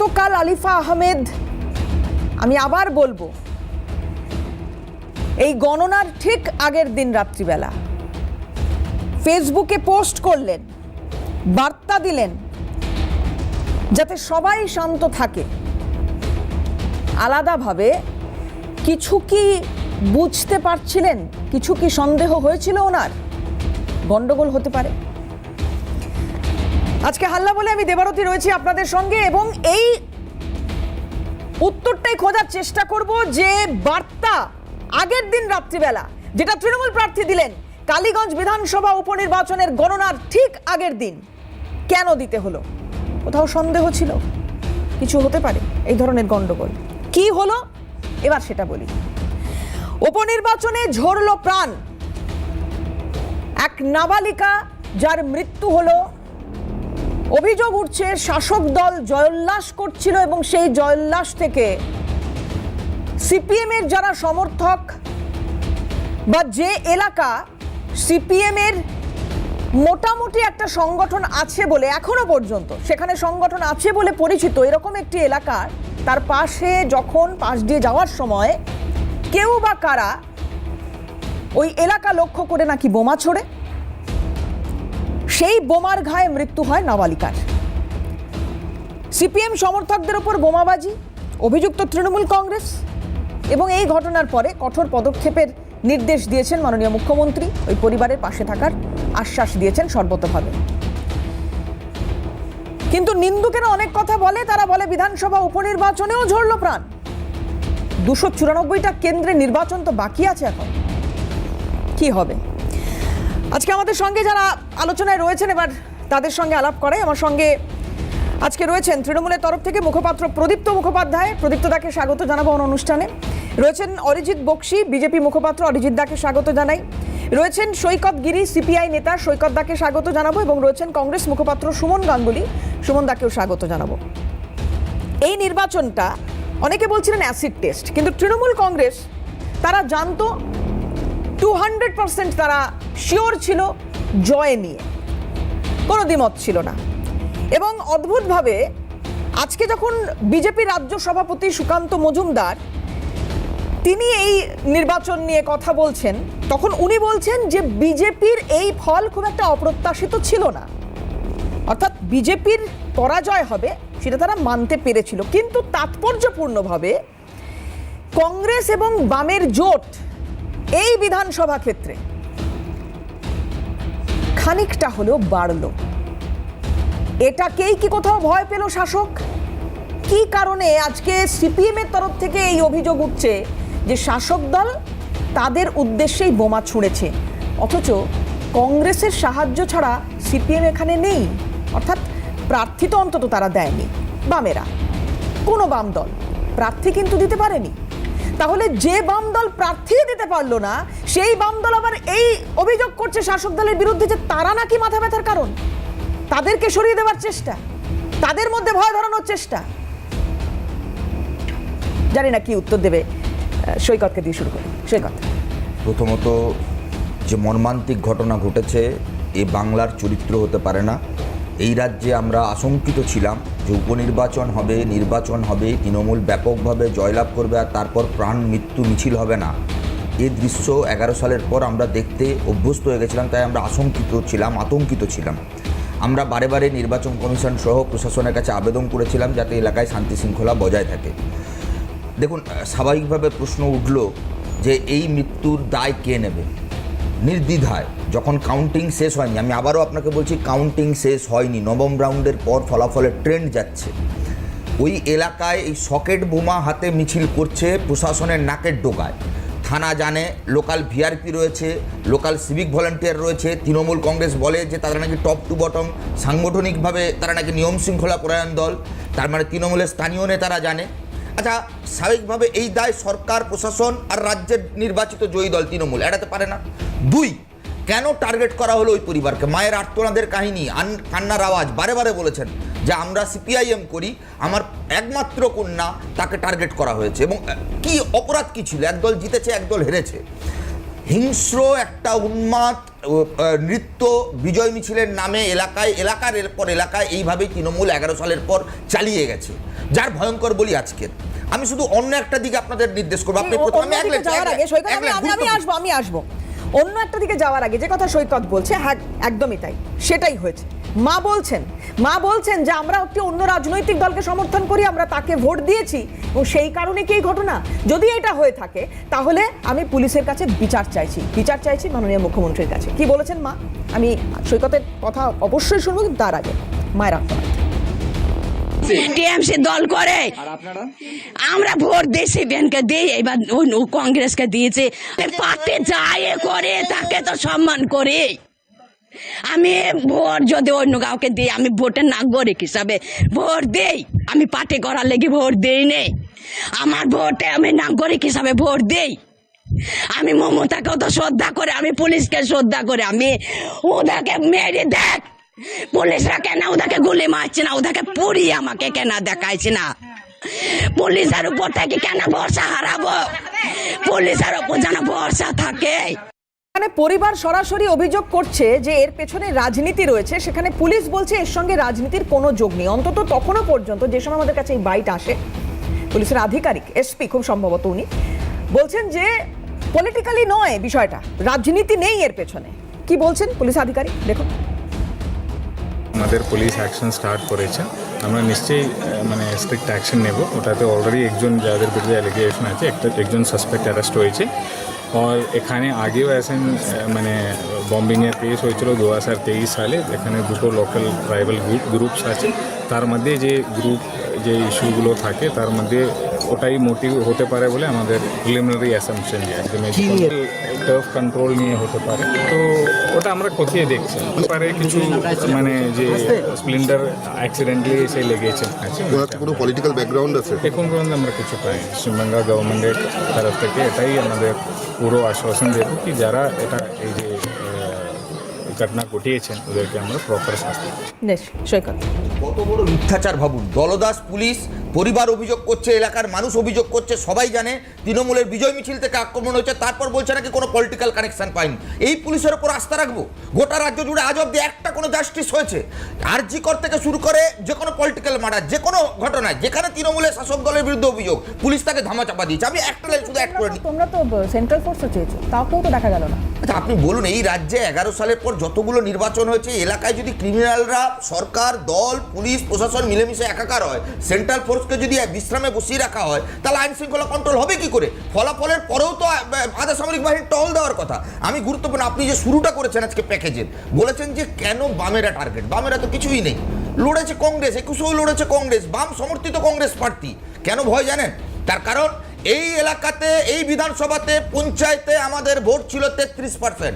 গতকাল আলিফা আহমেদ, আমি আবার বলবো, এই গণনার ঠিক আগের দিন রাত্রিবেলা ফেসবুকে পোস্ট করলেন, বার্তা দিলেন যাতে সবাই শান্ত থাকে। আলাদাভাবে কিছু কি বুঝতে পারছিলেন? কিছু কি সন্দেহ হয়েছিল ওনার গন্ডগোল হতে পারে? আজকে হাল্লা বলে আমি দেবারতী রয়েছি আপনাদের সঙ্গে এবং এই উত্তরটাই খোঁজার চেষ্টা করব যে বার্তা আগের দিন রাত্রিবেলা যেটা তৃণমূল প্রার্থী দিলেন কালীগঞ্জ বিধানসভা উপনির্বাচনের গণনার ঠিক আগের দিন কেন দিতে হলো? কোথাও সন্দেহ ছিল? কিছু হতে পারে এই ধরনের গন্ডগোল? কি হলো এবার সেটা বলি। উপনির্বাচনে ঝরল প্রাণ। এক নাবালিকা যার মৃত্যু হলো, অভিযোগ উঠছে শাসক দল জয়োল্লাস করছিল এবং সেই জয়োল্লাস থেকে সিপিএম এর যারা সমর্থক বা যে এলাকা সিপিএম এর মোটামুটি একটা সংগঠন আছে বলে এখনো পর্যন্ত সেখানে সংগঠন আছে বলে পরিচিত এরকম একটি এলাকা, তার পাশে যখন পাশ দিয়ে যাওয়ার সময় কেউ বা কারা ওই এলাকা লক্ষ্য করে নাকি বোমা ছোড়ে, সেই বোমার ঘায়ে মৃত্যু হয় নাবালিকার। সিপিএম সমর্থকদের ওপর বোমাবাজি, অভিযুক্ত তৃণমূল কংগ্রেস এবং এই ঘটনার পরে কঠোর পদক্ষেপের নির্দেশ দিয়েছেন মাননীয় মুখ্যমন্ত্রী, ওই পরিবারের পাশে থাকার আশ্বাস দিয়েছেন সর্বতোভাবে। কিন্তু নিন্দুকেরা অনেক কথা বলে, তারা বলে বিধানসভা উপনির্বাচনেও ঝরল প্রাণ। 294টা কেন্দ্রে নির্বাচন তো বাকি আছে, এখন কি হবে? আজকে আমাদের সঙ্গে যারা আলোচনায় রয়েছেন এবার তাদের সঙ্গে আলাপ করে। আমার সঙ্গে আজকে রয়েছেন তৃণমূলের তরফ থেকে মুখপাত্র প্রদীপ্ত মুখোপাধ্যায়, প্রদীপ্ত দাকে স্বাগত জানাবো অনুষ্ঠানে। রয়েছেন অরিজিৎ বক্সি, বিজেপি মুখপাত্র, অরিজিৎ দাকে স্বাগত জানাই। রয়েছেন সৈকত গিরি, সিপিআই নেতা, সৈকত দাকে স্বাগত জানাবো এবং রয়েছেন কংগ্রেস মুখপাত্র সুমন গাঙ্গুলি, সুমন দাকেও স্বাগত জানাবো। এই নির্বাচনটা অনেকে বলছিলেন অ্যাসিড টেস্ট, কিন্তু তৃণমূল কংগ্রেস তারা জানতো 200% তারা শিওর ছিল জয় নিয়ে, কোনো দ্বিমত ছিল না। এবং অদ্ভুতভাবে আজকে যখন বিজেপি রাজ্য সভাপতি সুকান্ত মজুমদার তিনি এই নির্বাচন নিয়ে কথা বলছেন, তখন উনি বলছেন যে বিজেপির এই ফল খুব একটা অপ্রত্যাশিত ছিল না, অর্থাৎ বিজেপির পরাজয় হবে সেটা তারা মানতে পেরেছিল, কিন্তু তাৎপর্যপূর্ণভাবে কংগ্রেস এবং বামের জোট এই বিধানসভা ক্ষেত্রে খানিকটা হলেও বাড়লো। এটাকেই কি কোথাও ভয় পেল শাসক? কি কারণে আজকে সিপিএম এর তরফ থেকে এই অভিযোগ উঠছে যে শাসক দল তাদের উদ্দেশ্যেই বোমা ছুঁড়েছে, অথচ কংগ্রেসের সাহায্য ছাড়া সিপিএম এখানে নেই, অর্থাৎ প্রার্থী তো অন্তত তারা দেয়নি। বামেরা, কোনো বাম দল প্রার্থী কিন্তু দিতে পারেনি। তাহলে যে বাম দল প্রার্থী দিতে পারলো না, সেই বাম দল আবার এই অভিযোগ করছে শাসক দলের বিরুদ্ধে যে তারা নাকি মাথা ব্যথার কারণ, তাদেরকে সরিয়ে দেওয়ার চেষ্টা, তাদের মধ্যে ভয় ধরানোর চেষ্টা। জানি না কি উত্তর দেবে, সৈকতকে দিয়ে শুরু করি। সৈকত, প্রথমত যে মর্মান্তিক ঘটনা ঘটেছে এ বাংলার চরিত্র হতে পারে না। এই রাজ্যে আমরা আশঙ্কিত ছিলাম যে উপনির্বাচন হবে, নির্বাচন হবে, তৃণমূল ব্যাপকভাবে জয়লাভ করবে আর তারপর প্রাণ মৃত্যু মিছিল হবে না। এই দৃশ্য 11 সালের পর আমরা দেখতে অভ্যস্ত হয়ে গেছিলাম, তাই আমরা আতঙ্কিত ছিলাম। আমরা বারে বারে নির্বাচন কমিশন সহ প্রশাসনের কাছে আবেদন করেছিলাম যাতে এলাকায় শান্তি শৃঙ্খলা বজায় থাকে। দেখুন, স্বাভাবিকভাবে প্রশ্ন উঠল যে এই মৃত্যুর দায় কে নেবে? নির্দ্বিধায় যখন কাউন্টিং শেষ হয়নি, আমি আবারও আপনাকে বলছি কাউন্টিং শেষ হয়নি, নবম রাউন্ডের পর ফলাফলের ট্রেন্ড যাচ্ছে, ওই এলাকায় এই সকেট বোমা হাতে মিছিল করছে প্রশাসনের নাকের ডোকায়। থানা জানে, লোকাল ভিআরপি রয়েছে, লোকাল সিভিক ভলান্টিয়ার রয়েছে। তৃণমূল কংগ্রেস বলে যে তারা নাকি টপ টু বটম সাংগঠনিকভাবে তারা নাকি নিয়ম শৃঙ্খলা পরায়ণ দল, তার মানে তৃণমূলের স্থানীয় নেতারা জানে। আচ্ছা, স্বাভাবিকভাবে এই দায় সরকার, প্রশাসন আর রাজ্যের নির্বাচিত জয়ী দল তৃণমূল এড়াতে পারে না। 2, কেন টার্গেট করা হলো ওই পরিবারকে? মায়ের আর্তনাদের কাহিনী, কান্নার আওয়াজ, বারে বারে বলেছেন যে আমরা সিপিআইএম করি, আমার একমাত্র কন্যা, তাকে টার্গেট করা হয়েছে। এবং কি অপরাধ কি ছিল? একদল জিতেছে, একদল হেরেছে। হিংস্র একটা উন্মাদ নৃত্য বিজয় মিছিলের নামে এলাকার পর এলাকায় এইভাবেই তৃণমূল 11 সালের পর চালিয়ে গেছে, যার ভয়ঙ্কর বলি আজকের। আমি শুধু অন্য একটা দিকে আপনাদের নির্দেশ করবো। আপনি আমি আসবো অন্য একটা দিকে যাওয়ার আগে যে কথা সৈকত বলছে, হ্যাঁ একদমই তাই, সেটাই হয়েছে। মা বলছেন যে আমরা একটি অন্য রাজনৈতিক দলকে সমর্থন করি, আমরা তাকে ভোট দিয়েছি এবং সেই কারণে কি এই ঘটনা। যদি এটা হয়ে থাকে তাহলে আমি পুলিশের কাছে বিচার চাইছি মাননীয় মুখ্যমন্ত্রীর কাছে। কি বলেছেন মা? আমি সৈকতের কথা অবশ্যই শুনবো, কিন্তু তার আগে মায়ের আত্মা। টিএমসি দল করে, আমরা ভোট দিয়েছি, ব্যানকে দিই, এবার কংগ্রেসকে দিয়েছি। পার্টি যায় করে তাকে তো সম্মান করে। আমি ভোট যদি অন্য কাউকে দিই, আমি ভোটের নাগরিক হিসাবে ভোট দেই, আমি পার্টি করার লেগে ভোট দেই নেই। আমার ভোটে আমি নাগরিক হিসাবে ভোট দেই। আমি মমতাকেও তো শ্রদ্ধা করে, আমি পুলিশকে শ্রদ্ধা করে। আমি ওদেরকে মেরে দেখ, পুলিশরা কেন ওদেরকে গুলি মারছে না, ওদেরকে পুড়িয়ে আমাকে কেন দেখাইছে না? পুলিশের উপর থেকে কেন ভরসা হারাবো? পুলিশের উপর যেন ভরসা থাকে। মানে পরিবার সরাসরি অভিযোগ করছে যে এর পেছনে রাজনীতি রয়েছে, সেখানে পুলিশ বলছে এর সঙ্গে রাজনীতির কোনো যোগ নেই। অন্তত তখনও পর্যন্ত যে সময় আমাদের কাছে এই বাইট আসে, পুলিশের আধিকারিক এসপি খুব সম্ভবত উনি বলছেন যে পলিটিক্যালি নয় বিষয়টা, রাজনীতি নেই এর পেছনে। কি বলছেন পুলিশ আধিকারিক দেখুন। আমাদের পুলিশ অ্যাকশন স্টার্ট করেছে, আমরা নিশ্চয়ই মানে স্ট্রিক্ট অ্যাকশন নেব। ওটাতে অলরেডি একজন যাদের বিরুদ্ধে অ্যালিগেশন আছে, একজন সাসপেক্ট অ্যারেস্ট হয়েছে। আর এখানে আগেও অ্যাসেন মানে বম্বিংয়ের কেস হয়েছিল 2023 সালে। এখানে দুটো লোকাল ট্রাইবাল গ্রুপস আছে, তার মধ্যে যে ইস্যুগুলো থাকে তার মধ্যে ওটাই মোটিভ হতে পারে বলে আমাদের প্রিলিমিনারি অ্যাসাম্পশন টার্ফ কন্ট্রোল নিয়ে হতে পারে। তো ওটা আমরা কোথায় দেখছি পারে কিছু মানে যে স্প্লিন্ডার অ্যাক্সিডেন্টলি এসে লেগেছে। কোনো পলিটিক্যাল ব্যাকগ্রাউন্ড আছে এখন পর্যন্ত আমরা কিছু পাই। পশ্চিমবঙ্গ গভর্নমেন্টের তরফ থেকে এটাই আমাদের পুরো আশ্বাসন দেব কি যারা এটা এই যে ঘটনা ঘটিয়েছেন ওদেরকে আমরা প্রপার শাস্তি সৈকত। কত বড় মিথ্যাচার ভাবুন। দলদাস পুলিশ, পরিবার অভিযোগ করছে, এলাকার মানুষ অভিযোগ করছে, সবাই জানে তৃণমূলের বিজয় মিছিল থেকে আক্রমণ হয়েছে, তারপর বলছে নাকি কোনো পলিটিক্যাল কানেকশন পাইনি। এই পুলিশের ওপর আস্থা রাখবো? গোটা রাজ্য জুড়ে আজ অব্দি একটা কোনো জাস্টিস হয়েছে? আরজি কর থেকে শুরু করে যে কোনো পলিটিক্যাল মার্ডার, যে কোনো ঘটনায় যেখানে তৃণমূলের শাসক দলের বিরুদ্ধে অভিযোগ, পুলিশ তাকে ধামাচাপা দিয়েছে। আমি একটা লাইন শুধু অ্যাড করে নিই, তোমরা তো সেন্ট্রাল ফোর্সও চেয়েছো, তাও কেউ তো দেখা গেল না। আচ্ছা আপনি বলুন, এই রাজ্যে 11 সালের পর যতগুলো নির্বাচন হয়েছে, এলাকায় যদি ক্রিমিনালরা, সরকার, দল, পুলিশ প্রশাসন মিলেমিশে একাকার হয়, সেন্ট্রাল ফোর্সকে যদি বিশ্রামে বসিয়ে রাখা হয়, তাহলে আইন শৃঙ্খলা কন্ট্রোল হবে কি করে? ফলাফলের পরেও তো আধা সামরিক বাহিনী টহল দেওয়ার কথা। আমি গুরুত্বপূর্ণ, আপনি যে শুরুটা করেছেন আজকে প্যাকেজের, বলেছেন যে কেন বামেরা টার্গেট। বামেরা তো কিছুই নেই, লড়েছে কংগ্রেস, 21 লড়েছে কংগ্রেস, বাম সমর্থিত কংগ্রেস প্রার্থী। কেন ভয় জানেন? তার কারণ এই এলাকাতে, এই বিধানসভাতে, পঞ্চায়েতে আমাদের ভোট ছিল 33%।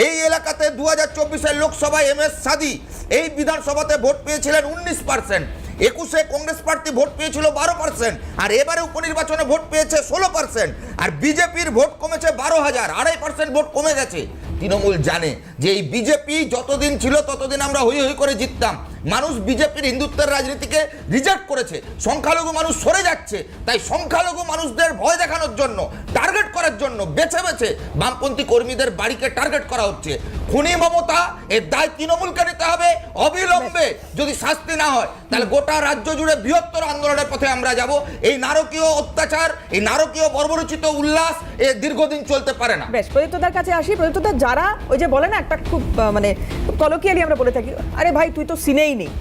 এই এলাকাতে 2024 লোকসভায় MS সাদি এই বিধানসভাতে ভোট পেয়েছিলেন 19%। 21 কংগ্রেস প্রার্থী ভোট পেয়েছিল 12%, আর এবারে উপনির্বাচনে ভোট পেয়েছে 16%। আর বিজেপির ভোট কমেছে 12,000, 2.5% ভোট কমে গেছে। তৃণমূল জানে যে এই বিজেপি যতদিন ছিল ততদিন আমরা হই হই করে জিততাম। মানুষ বিজেপির হিন্দুত্বের রাজনীতিকে রিজেক্ট করেছে, সংখ্যালঘু মানুষ সরে যাচ্ছে, তাই সংখ্যালঘু মানুষদের ভয় দেখানোর জন্য, টার্গেট করার জন্য বেছে বেছে বামপন্থী কর্মীদের বাড়িকে টার্গেট করা হচ্ছে। খুনি মমতা, এর দায় তৃণমূলকে নিতে হবে অবিলম্বে। যদি শাস্তি না হয় তাহলে গোটা রাজ্য জুড়ে বৃহত্তর আন্দোলনের পথে আমরা যাব। এই নারকীয় অত্যাচার, এই নারকীয় বর্বরচিত উল্লাস এ দীর্ঘদিন চলতে পারে না। বেশ, প্রদীপ্তদার কাছে আসি। প্রদীপ্তদা, যারা ওই যে বলে না একটা খুব মানে কলকিয়ালি আমরা বলে থাকি, আরে ভাই তুই তো সিনেই নেই,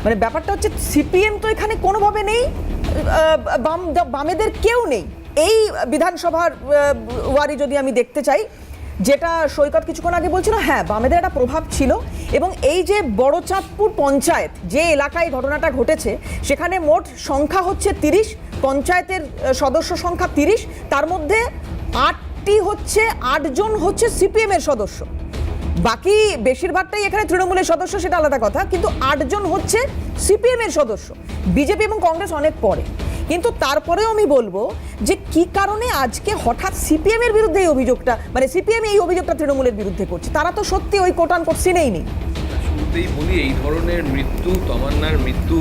মানে ব্যাপারটা হচ্ছে সিপিএম তো এখানে কোনোভাবে নেই, বামেদের কেউ নেই। এই বিধানসভার ওয়ারি যদি আমি দেখতে চাই, যেটা সৈকত কিছুক্ষণ আগে বলছিল, হ্যাঁ বামেদের একটা প্রভাব ছিল। এবং এই যে বড়চাঁদপুর পঞ্চায়েত, যে এলাকায় ঘটনাটা ঘটেছে, সেখানে মোট সংখ্যা হচ্ছে 30, পঞ্চায়েতের সদস্য সংখ্যা 30, তার মধ্যে 8 জন হচ্ছে সিপিএম এর সদস্য, বাকি বেশিরভাগটাই এখানে তৃণমূলের সদস্য, সেটা আলাদা কথা, কিন্তু 8 জন হচ্ছে সিপিএম এর সদস্য। বিজেপি এবং কংগ্রেস অনেক পরে, কিন্তু তারপরেও আমি বলবো যে কি কারণে আজকে হঠাৎ সিপিএম এর বিরুদ্ধে এই অভিযোগটা, মানে সিপিএম এই অভিযোগটা তৃণমূলের বিরুদ্ধে করছে? তারা তো সত্যি ওই কোটান কোট সিনেই নেই। শুরুতেই বলি, এই ধরনের মৃত্যু, তমান্নার মৃত্যু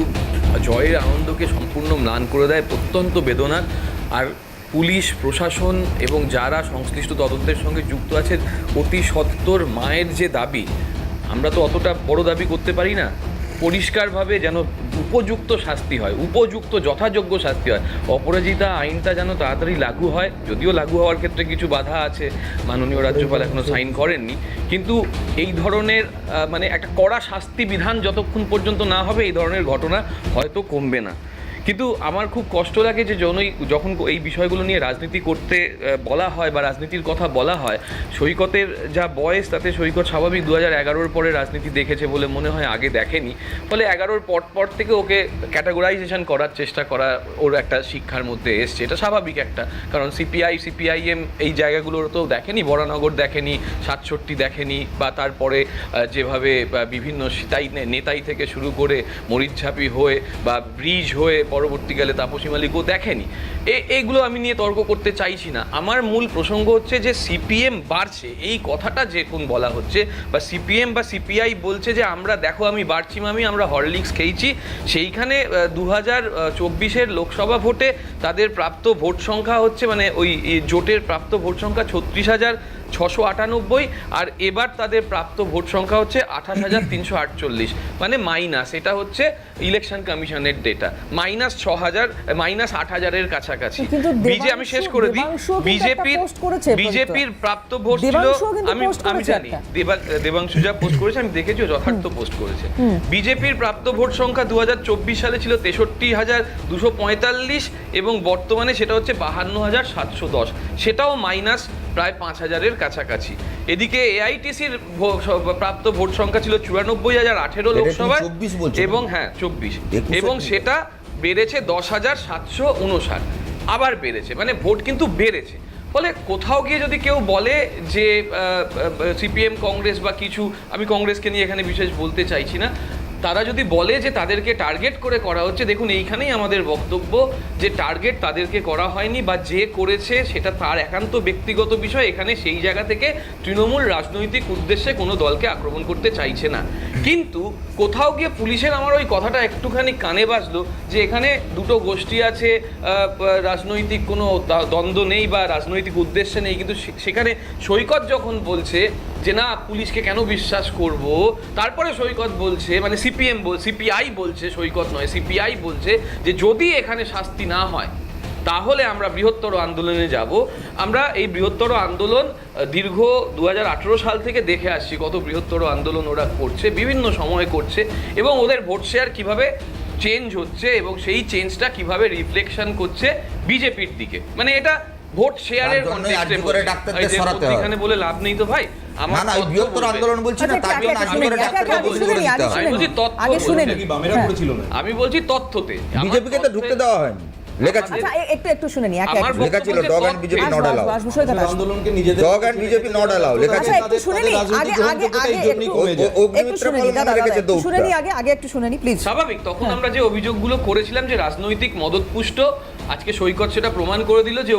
জয়ের আনন্দকে সম্পূর্ণ ম্লান করে দেয়, অত্যন্ত বেদনার। আর পুলিশ প্রশাসন এবং যারা সংশ্লিষ্ট তদন্তের সঙ্গে যুক্ত আছে অতি সত্বর মায়ের যে দাবি, আমরা তো অতটা বড় দাবি করতে পারি না, পরিষ্কারভাবে যেন উপযুক্ত শাস্তি হয়, উপযুক্ত যথাযোগ্য শাস্তি হয়, অপরাজিতা আইনটা যেন তাড়াতাড়ি লাগু হয়। যদিও লাগু হওয়ার ক্ষেত্রে কিছু বাধা আছে, মাননীয় রাজ্যপাল এখনো সাইন করেননি, কিন্তু এই ধরনের মানে একটা কড়া শাস্তি বিধান যতক্ষণ পর্যন্ত না হবে এই ধরনের ঘটনা হয়তো কমবে না। কিন্তু আমার খুব কষ্ট লাগে যে যখন এই বিষয়গুলো নিয়ে রাজনীতি করতে বলা হয় বা রাজনীতির কথা বলা হয়, সৈকতের যা বয়স তাতে সৈকত স্বাভাবিক 2011-র পরে রাজনীতি দেখেছে বলে মনে হয়, আগে দেখেনি। ফলে 11-র পর থেকে ওকে ক্যাটাগরাইজেশন করার চেষ্টা করা ওর একটা শিক্ষার মধ্যে এসছে, এটা স্বাভাবিক একটা, কারণ সিপিআইএম এই জায়গাগুলোর তো দেখেনি, বরানগর দেখেনি, 67 দেখেনি, বা তারপরে যেভাবে বিভিন্ন নেতাই থেকে শুরু করে মরিচঝাপি হয়ে বা ব্রিজ হয়ে পরবর্তীকালে তাপসী মালিকও দেখেনি। এইগুলো আমি নিয়ে তর্ক করতে চাইছি না। আমার মূল প্রসঙ্গ হচ্ছে যে সিপিএম বাড়ছে, এই কথাটা যখন বলা হচ্ছে, বা সিপিএম বা সিপিআই বলছে যে আমরা দেখো আমি বাড়ছি মামি, আমরা হরলিক্স খেয়েছি, সেইখানে 2024-এর লোকসভা ভোটে তাদের প্রাপ্ত ভোট সংখ্যা হচ্ছে, মানে ওই জোটের প্রাপ্ত ভোট সংখ্যা 36,698, আর এবার তাদের প্রাপ্ত ভোট সংখ্যা হচ্ছে 28,348, মানে মাইনাস, এটা হচ্ছে ইলেকশন কমিশনের ডেটা, -8,000-এর কাছাকাছি। আমি শেষ করে দিই, বিজেপির প্রাপ্ত ভোট ছিল, আমি জানি দেবাংশু যা পোস্ট করেছে আমি দেখেছি, যথার্থ পোস্ট করেছে। বিজেপির প্রাপ্ত ভোট সংখ্যা 2024 সালে ছিল 63,245 এবং বর্তমানে সেটা হচ্ছে 52,710, সেটাও মাইনাস প্রায় 5,000-এর কাছাকাছি। এদিকে এআইটিসির প্রাপ্ত ভোট সংখ্যা ছিল 94,018 লোকসভায়, এবং 24, এবং সেটা বেড়েছে 10,759, আবার বেড়েছে, মানে ভোট কিন্তু বেড়েছে। ফলে কোথাও গিয়ে যদি কেউ বলে যে সিপিএম কংগ্রেস বা কিছু, আমি কংগ্রেসকে নিয়ে এখানে বিশেষ বলতে চাইছি না, তারা যদি বলে যে তাদেরকে টার্গেট করে করা হচ্ছে, দেখুন এইখানেই আমাদের বক্তব্য যে টার্গেট তাদেরকে করা হয়নি, বা যে করেছে সেটা তার একান্ত ব্যক্তিগত বিষয়। এখানে সেই জায়গা থেকে তৃণমূল রাজনৈতিক উদ্দেশ্যে কোনো দলকে আক্রমণ করতে চাইছে না। কিন্তু কোথাও গিয়ে পুলিশের আমার ওই কথাটা একটুখানি কানে বাজলো যে এখানে দুটো গোষ্ঠী আছে, রাজনৈতিক কোনো দ্বন্দ্ব নেই বা রাজনৈতিক উদ্দেশ্যে নেই, কিন্তু সেখানে সৈকত যখন বলছে যে না পুলিশকে কেন বিশ্বাস করব, তারপরে সৈকত বলছে, মানে সিপিআই বলছে, সৈকত নয়, সিপিআই বলছে যে যদি এখানে শাস্তি না হয় তাহলে আমরা বৃহত্তর আন্দোলনে যাব। আমরা এই বৃহত্তর আন্দোলন দীর্ঘ 2018 সাল থেকে দেখে আসছি, কত বৃহত্তর আন্দোলন ওরা করছে, বিভিন্ন সময় করছে, এবং ওদের ভোট শেয়ার কীভাবে চেঞ্জ হচ্ছে এবং সেই চেঞ্জটা কিভাবে রিফ্লেকশন করছে বিজেপির দিকে, মানে এটা ভোট শেয়ারের কনটেক্সটে এখানে বলে লাভ নেই তো ভাই। আমার না বৃহত্তর আন্দোলন বলছি না, তার জন্য আজ করে ডাক্তারকে বলছি, আমি বলছি তথ্য, আমি বলছি তথ্যতে বিজেপিকে তো ঢুকতে দেওয়া হয়নি, লেখা ছিল। আচ্ছা একটু শুনে নি, লেখা ছিল dog and BJP not allow, আন্দোলনকে নিজেদের dog and BJP not allow লেখা ছিল। একটু শুনে নি, আগে একটু শুনে নি প্লিজ। স্বাভাবিক, তখন আমরা যে অভিযোগগুলো করেছিলাম যে রাজনৈতিক মদতপুষ্ট, আজকে সৈকত সেটা প্রমাণ করে দিল যে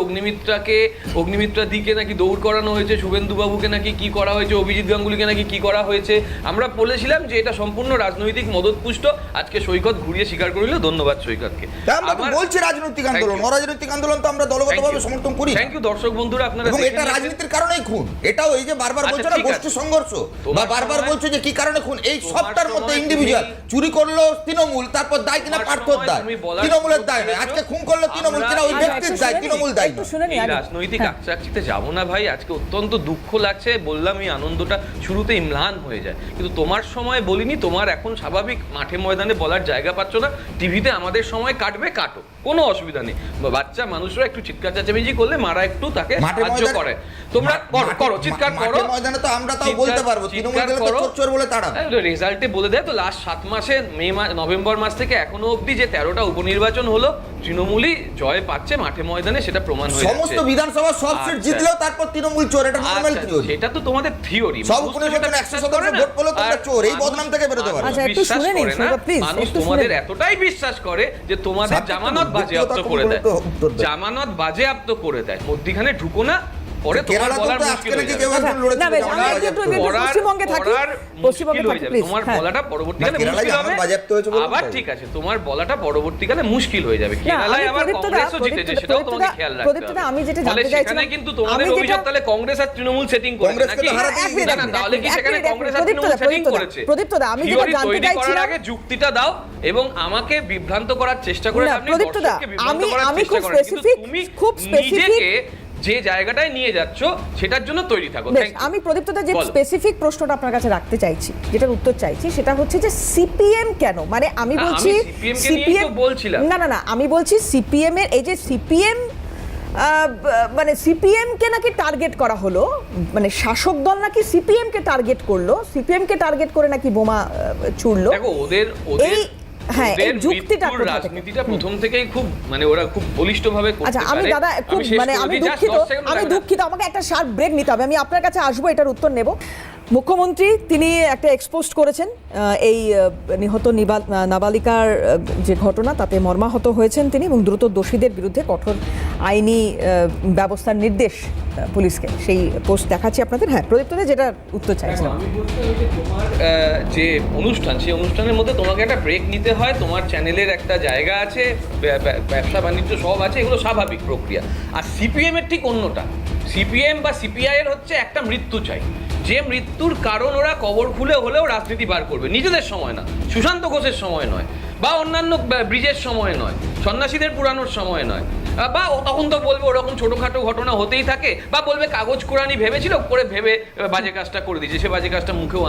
অগ্নিমিত্রা দিকে নাকি দৌড় করানো হয়েছে, শুভেন্দুবাবুকে নাকি কি করা হয়েছে, অভিজিৎ গাঙ্গুলিকে নাকি কি করা হয়েছে। আমরা বলেছিলাম যে এটা সম্পূর্ণ রাজনৈতিক মদতপুষ্ট, আজকে সৈকত ঘুরিয়ে স্বীকার করে নিল। ধন্যবাদ সৈকতকে। আমরা বলছি রাজনৈতিক আন্দোলন, অরাজনৈতিক আন্দোলন তো আমরা দলগতভাবে সমর্থন করি। থ্যাংক ইউ দর্শক বন্ধুরা, আপনারা এবং এটা রাজনীতির কারণেই খুন, এটাও এই যে বারবার বলছো না গোষ্ঠী সংঘর্ষ, বা বারবার বলছো যে কি কারণে খুন, এই সবটার মধ্যে ইন্ডিভিজুয়াল চুরি করলো তৃণমূল, তারপর দায় কিনা পার্থর দায়, তৃণমূলের দায় নয়, আজকে খুন করলো তৃণমূল, কিনা ওই ব্যক্তির দায়, তৃণমূল দায় নয়। এই রাজনৈতিক আকচাকচিতে যাবো না ভাই, আজকে অত্যন্ত দুঃখ লাগছে, বললাম এই আনন্দটা শুরুতেই ম্লান হয়ে যায়, কিন্তু তোমার সময় বলিনি, তোমার এখন স্বাভাবিক মাঠে ময়দানে বলার জায়গা পাচ্ছ না, টিভিতে আমাদের সময় কাটবে কাটো, কোনো অসুবিধা নেই। বাচ্চা মানুষরা একটু চিৎকার চেঁচামেচি করলে মারা একটু তাকে সাহায্য করে, তোমরা করো চিৎকার করো, ময়দানে তো আমরা তাও বলতে পারবো তৃণমূল দল তো চোর বলে তাড়া, রেজাল্টে বলে দেয় তো। লাস্ট 7 মাসে নভেম্বর মাস থেকে এখনো অবধি যে 13টা উপনির্বাচন হলো, তৃণমূলই জয় পাচ্ছে মাঠে ময়দানে, সেটা প্রমাণ হয়ে যাচ্ছে। সমস্ত বিধানসভা সব সিট জিতলেও তারপর তৃণমূল চোর, এটা নরমাল থিওরি। সেটা তো তোমাদের থিওরি, সব উপনির্বাচনে 100% ভোট পেলেও তোমরা চোর, এই বদনাম থেকে বেরোতে পারো। আচ্ছা একটু শুনে নিন প্লিজ। মানুষ তোমাদের এতটাই বিশ্বাস করে যে তোমাদের জামানত বাজেয়াপ্ত করে দেয়, জামানত বাজেয়াপ্ত করে দেয়, মধ্যখানে ঢুকো না, পরে তোমার বলার মুশকিল হয়ে যাবে। পশ্চিমবঙ্গে মুশকিল হয়ে থাকে, যাবে, please, তোমার হ্যাঁ। বলাটা পরবর্তীকালে না, কেরালায় মুশকিল আমার হবে। বাজেয়াপ্ত হয়েছে বলে আবার তাই। ঠিক আছে, তোমার বলাটা পরবর্তীকালে মুশকিল হয়ে যাবে। না, কেরালায় আমি আবার প্রদীপ্তদা, কংগ্রেসও জিতেছে, সেটাও তোমাকে খেয়াল রাখতে প্রদীপ্তদা, হবে। আমি যেটা ফলে জানতে সেখানে চাইছিলাম, কিন্তু তোমাদের আমি যেটা- অভিযোগ তাহলে কংগ্রেস আর তৃণমূল সেটিং করেছে কংগ্রেসকে নাকি? তো হারাতেই না, না, তাহলে কি সেখানে কংগ্রেস আর তৃণমূল সেটিং করেছে? প্রদীপ্তদা, আমি যেটা থিওরি জানতে তৈরি করার চাইছিলাম- আগে যুক্তিটা দাও এবং আমাকে বিভ্রান্ত করার চেষ্টা করে না, আপনি প্রদীপ্তদা, দর্শককে বিভ্রান্ত করার আমি চেষ্টা খুব করেন, কিন্তু specific, তুমি খুব specific- নিজেকে যে জায়গাটায় নিয়ে যাচ্ছ সেটার জন্য তৈরি থাকো। বেশ, Thank you. আমি প্রদীপ্তদা যে বলো। স্পেসিফিক প্রশ্নটা আপনার কাছে রাখতে চাইছি, যেটার উত্তর চাইছি, সেটা হচ্ছে যে সিপিএম কেন, মানে আমি না, বলছি আমি CPM কে নিয়েই তো বলছিলাম। না, আমি বলছি সিপিএম এর এই যে সিপিএম মানে সিপিএম কে নাকি টার্গেট করা হলো, মানে শাসক দল নাকি সিপিএম কে টার্গেট করলো, সিপিএম কে টার্গেট করে নাকি বোমা ছুড়লো। দেখো ওদের ওদের এই- হ্যাঁ, এই ওদের যুক্তিটা মৃত্যুর কোথা থেকে? রাজনীতিটা প্রথম থেকেই খুব মানে ওরা খুব বলিষ্ঠভাবে করতে আচ্ছা, আমি পারে। দাদা খুব শেষ মানে করে আমি দিই, just দুঃখিত, 10 সেকেন্ড আমি লাগবে না। দুঃখিত, আমাকে একটা শার্প ব্রেক নিতে হবে, আমি আপনার কাছে আসবো, এটার উত্তর নেব। মুখ্যমন্ত্রী তিনি একটা এক্সপোস্ট করেছেন এই নিহত নাবালিকার যে ঘটনা, তাতে মর্মাহত হয়েছেন তিনি, এবং দ্রুত দোষীদের বিরুদ্ধে কঠোর আইনি ব্যবস্থার নির্দেশ পুলিশকে। সেই পোস্ট দেখাচ্ছি আপনাদের। হ্যাঁ, প্রদীপ্তদা, যেটা উত্তর চাইছিলাম। আমি বলতে চাই যে তোমার যে অনুষ্ঠান, সেই অনুষ্ঠানের মধ্যে তোমাকে একটা ব্রেক নিতে হয়, তোমার চ্যানেলের একটা জায়গা আছে, ব্যবসা বাণিজ্য সব আছে, এগুলো স্বাভাবিক প্রক্রিয়া। আর সিপিএম এর ঠিক অন্যটা। সিপিএম বা সিপিআই এর হচ্ছে একটা মৃত্যু চাই, যে মৃত্যুর কারণ ওরা কবর খুলে হলেও রাজনীতি বার করবে, নিজেদের সময় না, সুশান্ত ঘোষের সময় নয়, বা অন্যান্য ব্রিজের সময় নয়, সন্ন্যাসীদের পুরানোর সময় নয়, বা তখন তো বলবে ওরকম ছোটোখাটো ঘটনা হতেই থাকে, বা বলবে কাগজ কোরআনি ভেবেছিল, করে ভেবে বাজে কাজটা করে দিয়েছে, সে বাজে কাজটা মুখেও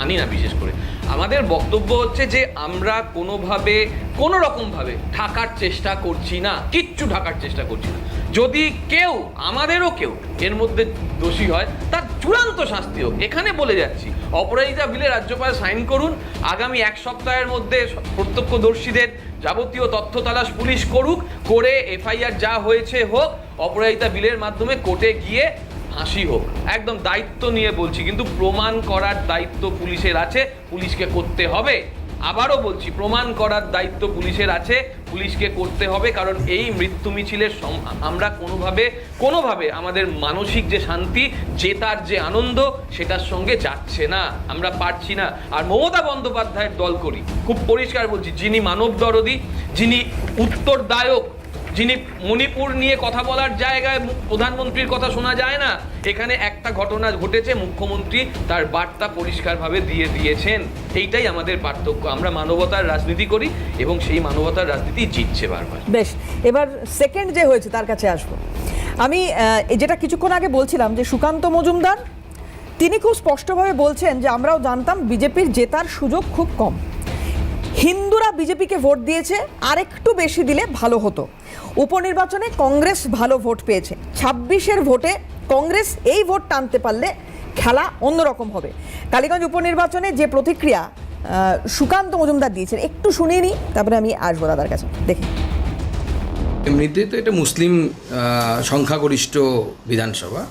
আনি না। বিশেষ করে আমাদের বক্তব্য হচ্ছে যে আমরা কোনোভাবে কোনো রকমভাবে ঢাকার চেষ্টা করছি না, কিচ্ছু ঢাকার চেষ্টা করছি না। যদি কেউ, আমাদেরও কেউ এর মধ্যে দোষী হয়, তার চূড়ান্ত শাস্তি হোক, এখানে বলে যাচ্ছি। অপরাজিতা বিলে রাজ্যপাল সাইন করুন, আগামী 1 সপ্তাহের মধ্যে প্রত্যক্ষদর্শীদের যাবতীয় তথ্য তালাশ পুলিশ করুক, করে এফআইআর যা হয়েছে হোক, অপরাজিতা বিলের মাধ্যমে কোর্টে গিয়ে ফাঁসি হোক, একদম দায়িত্ব নিয়ে বলছি। কিন্তু প্রমাণ করার দায়িত্ব পুলিশের আছে, পুলিশকে করতে হবে। আবারও বলছি, প্রমাণ করার দায়িত্ব পুলিশের আছে, পুলিশকে করতে হবে। কারণ এই মৃত্যু মিছিলের আমরা কোনোভাবে আমাদের মানসিক যে শান্তি, জেতার যে আনন্দ, সেটার সঙ্গে যাচ্ছে না, আমরা পারছি না। আর মমতা বন্দ্যোপাধ্যায়ের দল করি, খুব পরিষ্কার বলছি, যিনি মানব দরদি, যিনি উত্তরদায়ক, যিনি মণিপুর নিয়ে কথা বলার জায়গায় প্রধানমন্ত্রীর কথা শোনা যায় না, এখানে একটা ঘটনা ঘটেছে, মুখ্যমন্ত্রী তার বার্তা পরিষ্কারভাবে দিয়ে দিয়েছেন। এইটাই আমাদের পার্থক্য। আমরা মানবতার রাজনীতি করি এবং সেই মানবতার রাজনীতি জিতছে বারবার। বেশ, এবার সেকেন্ড যে হয়েছে তার কাছে আসবো। আমি যেটা কিছুক্ষণ আগে বলছিলাম যে সুকান্ত মজুমদার তিনি খুব স্পষ্টভাবে বলছেন যে আমরাও জানতাম বিজেপির জেতার সুযোগ খুব কম, হিন্দুরা বিজেপিকে ভোট দিয়েছে, আর একটু বেশি দিলে ভালো হতো। উপনির্বাচনে কংগ্রেস ভালো ভোট পেয়েছে, 26-এর ভোটে কংগ্রেস এই ভোট টানতে পারলে খেলা অন্যরকম হবে। কালীগঞ্জ উপনির্বাচনে যে প্রতিক্রিয়া সুকান্ত মজুমদার দিয়েছেন, একটু শুনিয়ে নিই, তারপরে আমি আসবো দাদার কাছে। দেখি। এমনিতেই তো এটা মুসলিম সংখ্যাগরিষ্ঠ বিধানসভা,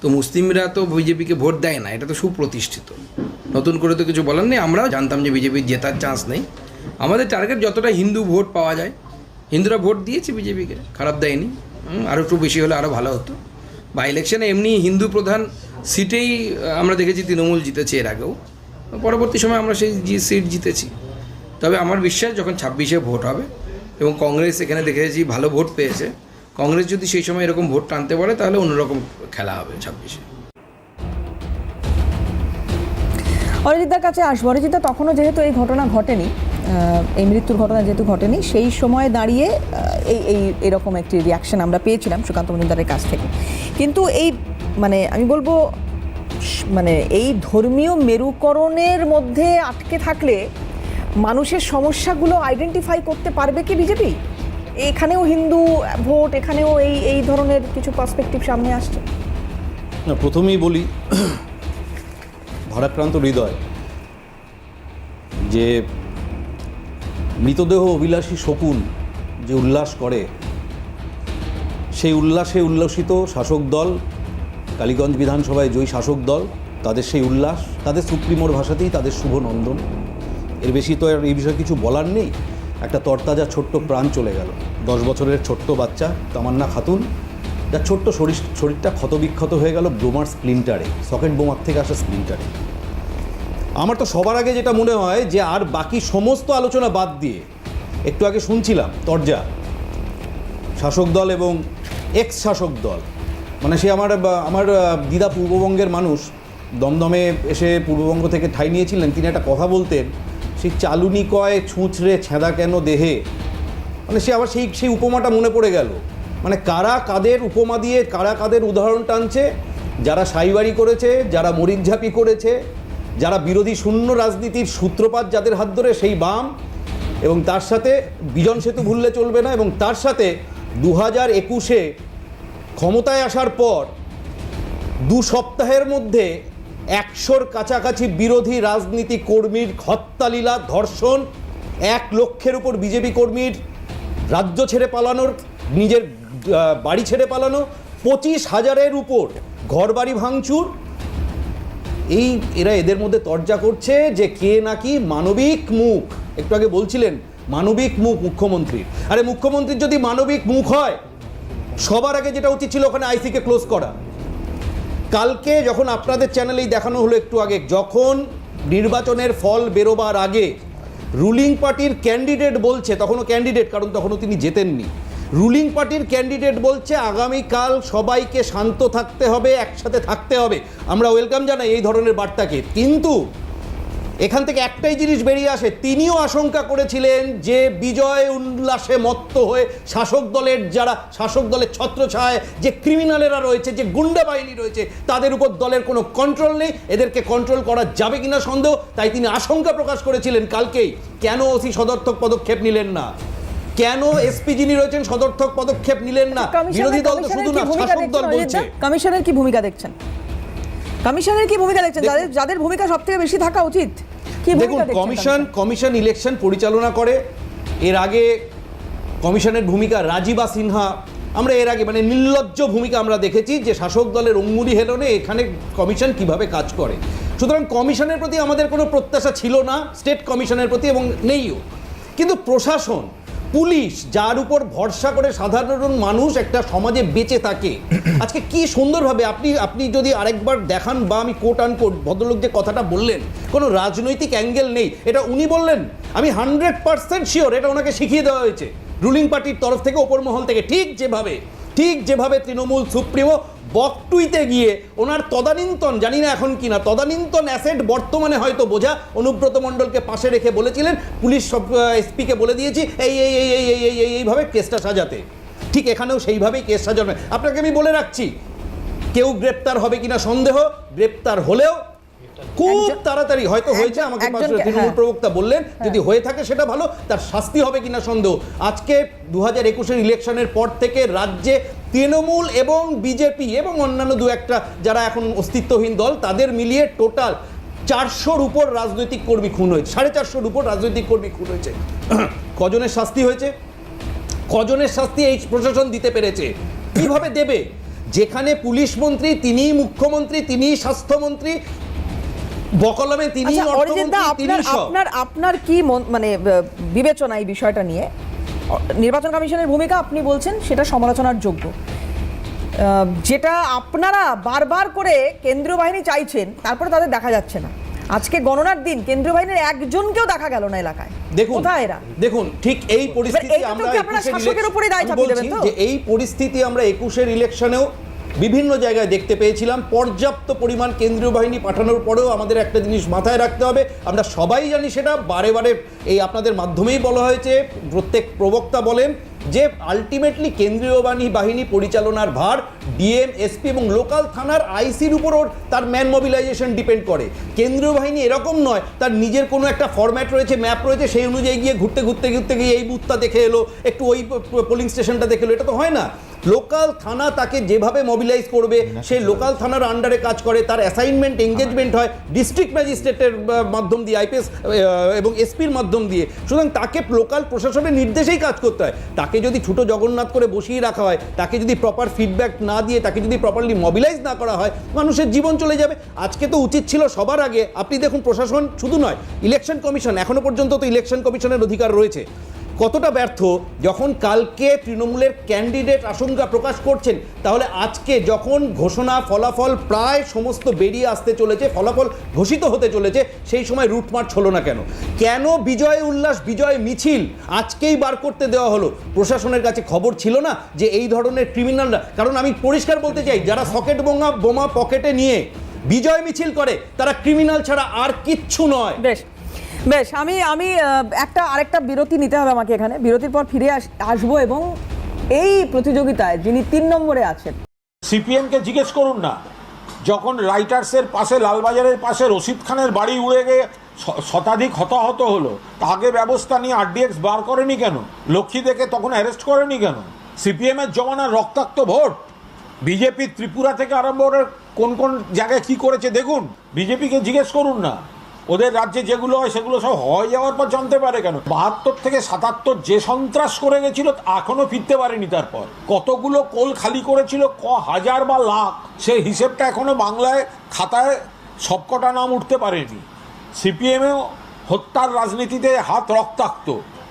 তো মুসলিমরা তো বিজেপিকে ভোট দেয় না, এটা তো সুপ্রতিষ্ঠিত, নতুন করে তো কিছু বলার নেই। আমরাও জানতাম যে বিজেপির জেতার চান্স নেই। আমাদের টার্গেট যতটা হিন্দু ভোট পাওয়া যায়, হিন্দুরা ভোট দিয়েছে বিজেপিকে, খারাপ দেয়নি, আরও একটু বেশি হলে আরও ভালো হতো। বা ইলেকশনে এমনি হিন্দু প্রধান সিটেই আমরা দেখেছি তৃণমূল জিতেছে এর আগেও, পরবর্তী সময় আমরা সেই সিট জিতেছি। তবে আমার বিশ্বাস যখন 26-এ ভোট হবে এবং কংগ্রেস এখানে দেখেছি ভালো ভোট পেয়েছে, কংগ্রেস যদি সেই সময় এরকম ভোট টানতে পারে তাহলে অন্যরকম খেলা হবে 26-এ। অরিজিৎদার কাছে আসবো। অরিজিৎদা, তখনও যেহেতু এই ঘটনা ঘটেনি, এই মৃত্যুর ঘটনা যেহেতু ঘটেনি, সেই সময় দাঁড়িয়ে এরকম একটি রিয়াকশন আমরা পেয়েছিলাম সুকান্ত মজুমদারের কাছ থেকে। কিন্তু এই মানে আমি বলবো মানে এই ধর্মীয় মেরুকরণের মধ্যে আটকে থাকলে মানুষের সমস্যাগুলো আইডেন্টিফাই করতে পারবে কি বিজেপি? এখানেও হিন্দু ভোট, এখানেও এই ধরনের কিছু পার্সপেক্টিভ সামনে আসছে। না, প্রথমেই বলি, ভারাক্রান্ত হৃদয় যে মৃতদেহ অভিলাষী শকুন যে উল্লাস করে, সেই উল্লাসে উল্লসিত শাসক দল, কালীগঞ্জ বিধানসভায় জয়ী শাসক দল, তাদের সেই উল্লাস, তাদের সুপ্রিমোর ভাষাতেই তাদের শুভ নন্দন। এর বেশি তো আর এই বিষয়ে কিছু বলার নেই। একটা তরতাজা ছোট্ট প্রাণ চলে গেল, 10 বছরের ছোট্ট বাচ্চা তামান্না খাতুন, যার ছোট্ট শরীরটা ক্ষতবিক্ষত হয়ে গেল বোমার স্প্লিন্টারে, সকেট বোমার থেকে আসা স্প্লিন্টারে। আমার তো সবার আগে যেটা মনে হয় যে আর বাকি সমস্ত আলোচনা বাদ দিয়ে, একটু আগে শুনছিলাম তরজা, শাসক দল এবং এক্স শাসক দল, মানে সে আমার দিদা পূর্ববঙ্গের মানুষ, দমদমে এসে পূর্ববঙ্গ থেকে ঠাঁই নিয়েছিলেন, তিনি একটা কথা বলতেন, সেই চালুনি কয় ছুঁচড়ে ছেঁদা কেন দেহে, মানে সে আবার সেই উপমাটা মনে পড়ে গেল। মানে কারা কাদের উপমা দিয়ে কারা কাদের উদাহরণ টানছে, যারা সাইবাড়ি করেছে, যারা মরিচঝাপি করেছে, যারা বিরোধী শূন্য রাজনীতির সূত্রপাত যাদের হাত ধরে সেই বাম, এবং তার সাথে বিজন সেতু ভুললে চলবে না, এবং তার সাথে 2021-এ ক্ষমতায় আসার পর 2 সপ্তাহের মধ্যে 100-র কাছাকাছি বিরোধী রাজনীতি কর্মীর হত্যালীলা, ধর্ষণ, 1 লক্ষের উপর বিজেপি কর্মীর রাজ্য ছেড়ে পালানোর, নিজের বাড়ি ছেড়ে পালানো, 25,000-এর উপর ঘরবাড়ি ভাঙচুর। এরা এদের মধ্যে তরজা করছে যে কে নাকি মানবিক মুখ, একটু আগে বলছিলেন মানবিক মুখ মুখ্যমন্ত্রীর। আরে মুখ্যমন্ত্রীর যদি মানবিক মুখ হয়, সবার আগে যেটা উচিত ছিল ওখানে আইসিকে ক্লোজ করা। কালকে যখন আপনাদের চ্যানেলেই দেখানো হলো একটু আগে, যখন নির্বাচনের ফল বেরোবার আগে রুলিং পার্টির ক্যান্ডিডেট বলছে, তখনও ক্যান্ডিডেট কারণ তখনও তিনি জেতেননি, রুলিং পার্টির ক্যান্ডিডেট বলছে আগামীকাল সবাইকে শান্ত থাকতে হবে, একসাথে থাকতে হবে। আমরা ওয়েলকাম জানাই এই ধরনের বার্তাকে, কিন্তু এখান থেকে একটাই জিনিস বেরিয়ে আসে, তিনিও আশঙ্কা করেছিলেন যে বিজয় উল্লাসে মত্ত হয়ে শাসক দলের ছত্রছায়ায় যে ক্রিমিনালেরা রয়েছে, যে গুন্ডা বাহিনী রয়েছে, তাদের উপর দলের কোনো কন্ট্রোল নেই, এদেরকে কন্ট্রোল করা যাবে কিনা সন্দেহ। তাই তিনি আশঙ্কা প্রকাশ করেছিলেন কালকেই, কেন ওসি সদর্থক পদক্ষেপ নিলেন না, কেন এসপি যিনি রয়েছেন সদর্থক পদক্ষেপ নিলেন না। বিরোধী দল তো শুধু না, শাসক দল বলছে। কমিশনের কি ভূমিকা দেখছেন? যাদের ভূমিকা সবথেকে বেশি থাকা উচিত? দেখুন, কমিশন ইলেকশন পরিচালনা করে। এর আগে কমিশনের ভূমিকা রাজীবা সিনহা, আমরা এর আগে মানে নির্লজ্জ ভূমিকা আমরা দেখেছি যে শাসক দলের অঙ্গুলি হেলনে এখানে কমিশন কিভাবে কাজ করে। সুতরাং কমিশনের প্রতি আমাদের কোনো প্রত্যাশা ছিল না, স্টেট কমিশনের প্রতি, এবং নেইও। কিন্তু প্রশাসন, পুলিশ, যার উপর ভরসা করে সাধারণ মানুষ একটা সমাজে বেঁচে থাকে, আজকে কি সুন্দরভাবে আপনি যদি আরেকবার দেখান, বা আমি কোট আনকোট ভদ্রলোক যে কথাটা বললেন, কোনো রাজনৈতিক অ্যাঙ্গেল নেই, এটা উনি বললেন, আমি 100% শিওর এটা ওনাকে শিখিয়ে দেওয়া হয়েছে রুলিং পার্টির তরফ থেকে, ওপর মহল থেকে। ঠিক যেভাবে তৃণমূল সুপ্রিমো বকটুইতে গিয়ে ওনার তদানীন্তন, জানি না এখন কিনা, তদানীন্তন অ্যাসেট বর্তমানে হয়তো বোঝা অনুব্রত মণ্ডলকে পাশে রেখে বলেছিলেন, পুলিশ সব এসপিকে বলে দিয়েছি এইভাবে কেসটা সাজাতে, ঠিক এখানেও সেইভাবেই কেস সাজানো। আপনাকে আমি বলে রাখছি, কেউ গ্রেপ্তার হবে কিনা সন্দেহ, গ্রেপ্তার হলেও খুব তাড়াতাড়ি হয়তো হয়েছে, আমাকে তৃণমূল প্রবক্তা বললেন, যদি হয়ে থাকে সেটা ভালো, তার শাস্তি হবে কিনা সন্দেহ। আজকে 2021-এর ইলেকশনের পর থেকে রাজ্যে তৃণমূল এবং বিজেপি এবং অন্যান্য 2-1টা যারা এখন অস্তিত্বহীন দল, তাদের মিলিয়ে টোটাল 400-র উপর রাজনৈতিক কর্মী খুন হয়েছে, 450-র উপর রাজনৈতিক কর্মী খুন হয়েছে। কজনের শাস্তি হয়েছে, কজনের শাস্তি এই প্রশাসন দিতে পেরেছে? কিভাবে দেবে? যেখানে পুলিশ মন্ত্রী তিনিই মুখ্যমন্ত্রী, তিনিই স্বাস্থ্যমন্ত্রী, বকলমে তিনি অর্থমন্ত্রী, তিনি সব। আপনার কি মানে বিবেচনা এই বিষয়টা নিয়ে? নির্বাচন কমিশনের ভূমিকা আপনি বলছেন সেটা সমালোচনার যোগ্য, যেটা আপনারা বারবার করে কেন্দ্রীয় বাহিনী চাইছেন, তারপরে তাদের দেখা যাচ্ছে না। আজকে গণনার দিন, কেন্দ্রীয় বাহিনীর একজনকেও দেখা গেল না এলাকায়। কোথায় এরা? দেখুন, ঠিক এই পরিস্থিতি আমরা শাসকের উপরই দায় চাপিয়ে দেবেন তো? এই পরিস্থিতি আমরা 21-এর ইলেকশনেও বিভিন্ন জায়গায় দেখতে পেয়েছিলাম। পর্যাপ্ত পরিমাণ কেন্দ্রীয় বাহিনী পাঠানোর পরেও আমাদের একটা জিনিস মাথায় রাখতে হবে, আমরা সবাই জানি, সেটা বারে এই আপনাদের মাধ্যমেই বলা হয়েছে, প্রত্যেক প্রবক্তা বলেন যে আলটিমেটলি কেন্দ্রীয় বাহিনী পরিচালনার ভার ডিএম, এসপি এবং লোকাল থানার আইসির উপর তার ম্যান মোবিলাইজেশন ডিপেন্ড করে। কেন্দ্রীয় বাহিনী এরকম নয় তার নিজের কোনো একটা ফরম্যাট রয়েছে, ম্যাপ রয়েছে, সেই অনুযায়ী গিয়ে ঘুরতে গিয়ে এই বুথটা দেখে এলো, একটু ওই পোলিং স্টেশনটা দেখে এলো, এটা তো হয় না। লোকাল থানা তাকে যেভাবে মোবিলাইজ করবে, সেই লোকাল থানার আন্ডারে কাজ করে, তার অ্যাসাইনমেন্ট এঙ্গেজমেন্ট হয় ডিস্ট্রিক্ট ম্যাজিস্ট্রেটের মাধ্যম দিয়ে, আইপিএস এবং এসপির মাধ্যম দিয়ে। সুতরাং তাকে লোকাল প্রশাসনের নির্দেশেই কাজ করতে হয়। তাকে যদি ছোটো জগন্নাথ করে বসিয়ে রাখা হয়, তাকে যদি প্রপার ফিডব্যাক না দিয়ে, তাকে যদি প্রপারলি মোবিলাইজ না করা হয়, মানুষের জীবন চলে যাবে। আজকে তো উচিত ছিল সবার আগে, আপনি দেখুন প্রশাসন শুধু নয়, ইলেকশন কমিশন, এখনো পর্যন্ত তো ইলেকশন কমিশনের অধিকার রয়েছে, কতটা ব্যর্থ যখন কালকে তৃণমূলের ক্যান্ডিডেট আশঙ্কা প্রকাশ করছেন, তাহলে আজকে যখন ঘোষণা ফলাফল প্রায় সমস্ত বেরিয়ে আসতে চলেছে, ফলাফল ঘোষিত হতে চলেছে, সেই সময় রুটমার্চ হলো না কেন? কেন বিজয় উল্লাস বিজয় মিছিল আজকেই বার করতে দেওয়া হলো? প্রশাসনের কাছে খবর ছিল না যে এই ধরনের ক্রিমিনালরা, কারণ আমি পরিষ্কার বলতে চাই, যারা সকেট বোমা পকেটে নিয়ে বিজয় মিছিল করে তারা ক্রিমিনাল ছাড়া আর কিচ্ছু নয়। বেশ বেশ, আমি আরেকটা বিরতি নিতে হবে আমাকে এখানে। বিরতির পর ফিরে আসবো এবং এই প্রতিযোগিতায় যিনি 3 নম্বরে আছেন, সিপিএমকে জিজ্ঞেস করুন না, যখন রাইটার্সের পাশে লালবাজারের পাশে রশিদ খানের বাড়ি উড়ে গিয়ে শতাধিক হতাহত হলো, তাকে ব্যবস্থা নিয়ে আরডিএক্স বার করেনি কেন? লক্ষ্মী দেখে তখন অ্যারেস্ট করেনি কেন? সিপিএমের জমানার রক্তাক্ত ভোট, বিজেপি ত্রিপুরা থেকে আরম্ভ করে কোন কোন জায়গায় কি করেছে দেখুন। বিজেপিকে জিজ্ঞেস করুন না, ওদের রাজ্যে যেগুলো হয় সেগুলো সব হয়ে যাওয়ার পর জানতে পারে কেন? 72 থেকে 77 যে সন্ত্রাস করে গেছিল এখনো ফিরতে পারেনি। তারপর কতগুলো কোল খালি করেছিল, হাজার বা লাখ, সেই হিসেবটা এখনো বাংলায় খাতায় সবকটা নাম উঠতে পারেনি। সিপিএমও হত্যার রাজনীতিতে হাত রক্তাক্ত,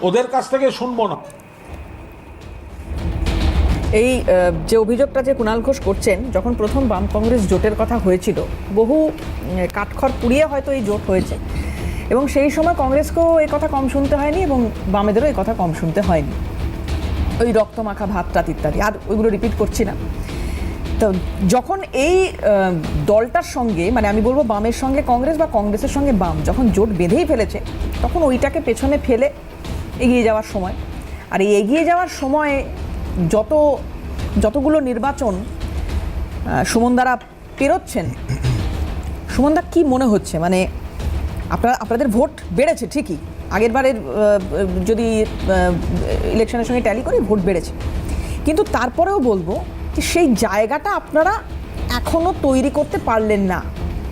ওদের কাছ থেকে শুনবো না। এই যে অভিযোগটা যে কুণাল ঘোষ করছেন, যখন প্রথম বাম কংগ্রেস জোটের কথা হয়েছিল, বহু কাঠখড় পুড়িয়ে হয়তো এই জোট হয়েছে, এবং সেই সময় কংগ্রেসকেও এই কথা কম শুনতে হয়নি এবং বামেদেরও এই কথা কম শুনতে হয়নি। ওই রক্তমাখা ভাতটাত ইত্যাদি, আর ওইগুলো রিপিট করছি না। তো যখন এই দলটার সঙ্গে, মানে আমি বলবো বামের সঙ্গে কংগ্রেস বা কংগ্রেসের সঙ্গে বাম যখন জোট বেঁধেই ফেলেছে, তখন ওইটাকে পেছনে ফেলে এগিয়ে যাওয়ার সময়, আর এই এগিয়ে যাওয়ার সময় যতগুলো নির্বাচন সুমনদারা পেরোচ্ছেন, সুমনদা কি মনে হচ্ছে? মানে আপনাদের ভোট বেড়েছে ঠিকই, আগের বারের যদি ইলেকশনের সঙ্গে ট্যালি করি ভোট বেড়েছে, কিন্তু তারপরেও বলবো যে সেই জায়গাটা আপনারা এখনো তৈরি করতে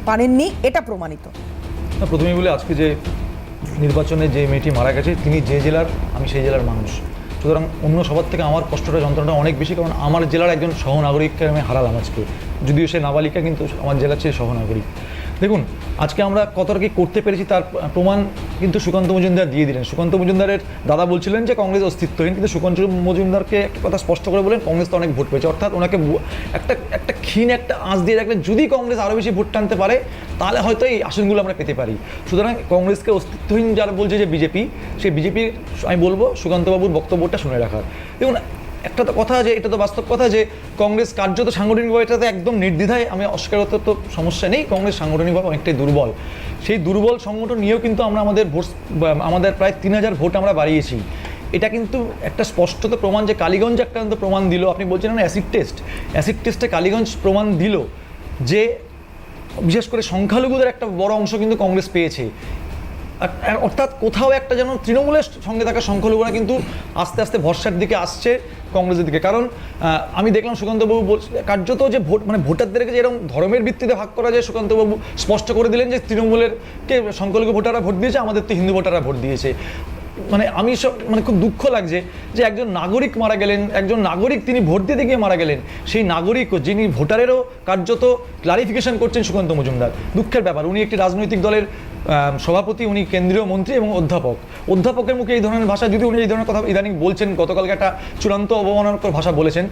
পারেননি, এটা প্রমাণিত। প্রথমেই বলে, আজকে যে নির্বাচনে যে মেয়েটি মারা গেছে তিনি যে জেলার, আমি সেই জেলার মানুষ, সুতরাং অন্য সবার থেকে আমার কষ্টটা যন্ত্রণাটা অনেক বেশি, কারণ আমার জেলার একজন সহনাগরিককে আমি হারালাম আজকে, যদিও সে নাবালিকা কিন্তু আমার জেলার চেয়ে সহনাগরিক। দেখুন, আজকে আমরা কতটা কি করতে পেরেছি তার প্রমাণ কিন্তু সুকান্ত মজুমদার দিয়ে দিলেন। সুকান্ত মজুমদারের দাদা বলছিলেন যে কংগ্রেস অস্তিত্বহীন, কিন্তু সুকান্ত মজুমদারকে একটা কথা স্পষ্ট করে বলেন কংগ্রেস তো অনেক ভোট পেয়েছে, অর্থাৎ ওনাকে একটা ক্ষীণ একটা আঁচ দিয়ে রাখলে যদি কংগ্রেস আরও বেশি ভোট টানতে পারে তাহলে হয়তো এই আসনগুলো আমরা পেতে পারি। সুতরাং কংগ্রেসকে অস্তিত্বহীন যারা বলছে যে বিজেপি, সেই বিজেপির আমি বলবো সুকান্তবাবুর বক্তব্যটা শুনে রাখার। দেখুন, একটা তো কথা যে এটা তো বাস্তব কথা যে কংগ্রেস কার্যত সাংগঠনিকভাবে এটাতে একদম নির্দ্বিধায় আমি অস্বীকার করতে তো সমস্যা নেই, কংগ্রেস সাংগঠনিকভাবে অনেকটাই দুর্বল। সেই দুর্বল সংগঠন নিয়েও কিন্তু আমরা আমাদের প্রায় 3000 ভোট আমরা বাড়িয়েছি। এটা কিন্তু একটা স্পষ্টত প্রমাণ যে কালীগঞ্জ একটা কিন্তু প্রমাণ দিল। আপনি বলছেন না অ্যাসিড টেস্টে কালীগঞ্জ প্রমাণ দিল যে বিশেষ করে সংখ্যালঘুদের একটা বড় অংশ কিন্তু কংগ্রেস পেয়েছে। অর্থাৎ কোথাও একটা যেন তৃণমূলের সঙ্গে থাকা সংখ্যালঘুরা কিন্তু আস্তে আস্তে ভরসার দিকে আসছে কংগ্রেসের দিকে। কারণ আমি দেখলাম সুকান্তবাবু কার্যত যে ভোটারদেরকে যে এরকম ধর্মের ভিত্তিতে ভাগ করা যায়, সুকান্তবাবু স্পষ্ট করে দিলেন যে তৃণমূলের কে সংখ্যালঘু ভোটাররা ভোট দিয়েছে, আমাদের তো হিন্দু ভোটাররা ভোট দিয়েছে। আমি খুব দুঃখ লাগছে যে একজন নাগরিক মারা গেলেন, একজন নাগরিক তিনি ভোট দিতে গিয়ে মারা গেলেন, সেই নাগরিক যিনি ভোটারেরও কার্যত ক্লারিফিকেশন করছেন সুকান্ত মজুমদার। দুঃখের ব্যাপার, উনি একটি রাজনৈতিক দলের সভাপতি, উনি কেন্দ্রীয় মন্ত্রী এবং অধ্যাপকের মুখে এই ধরনের ভাষা, যদি উনি এই ধরনের কথা ইদানিং বলছেন, গতকালকে একটা চূড়ান্ত অবমাননাকর ভাষা বলেছেন,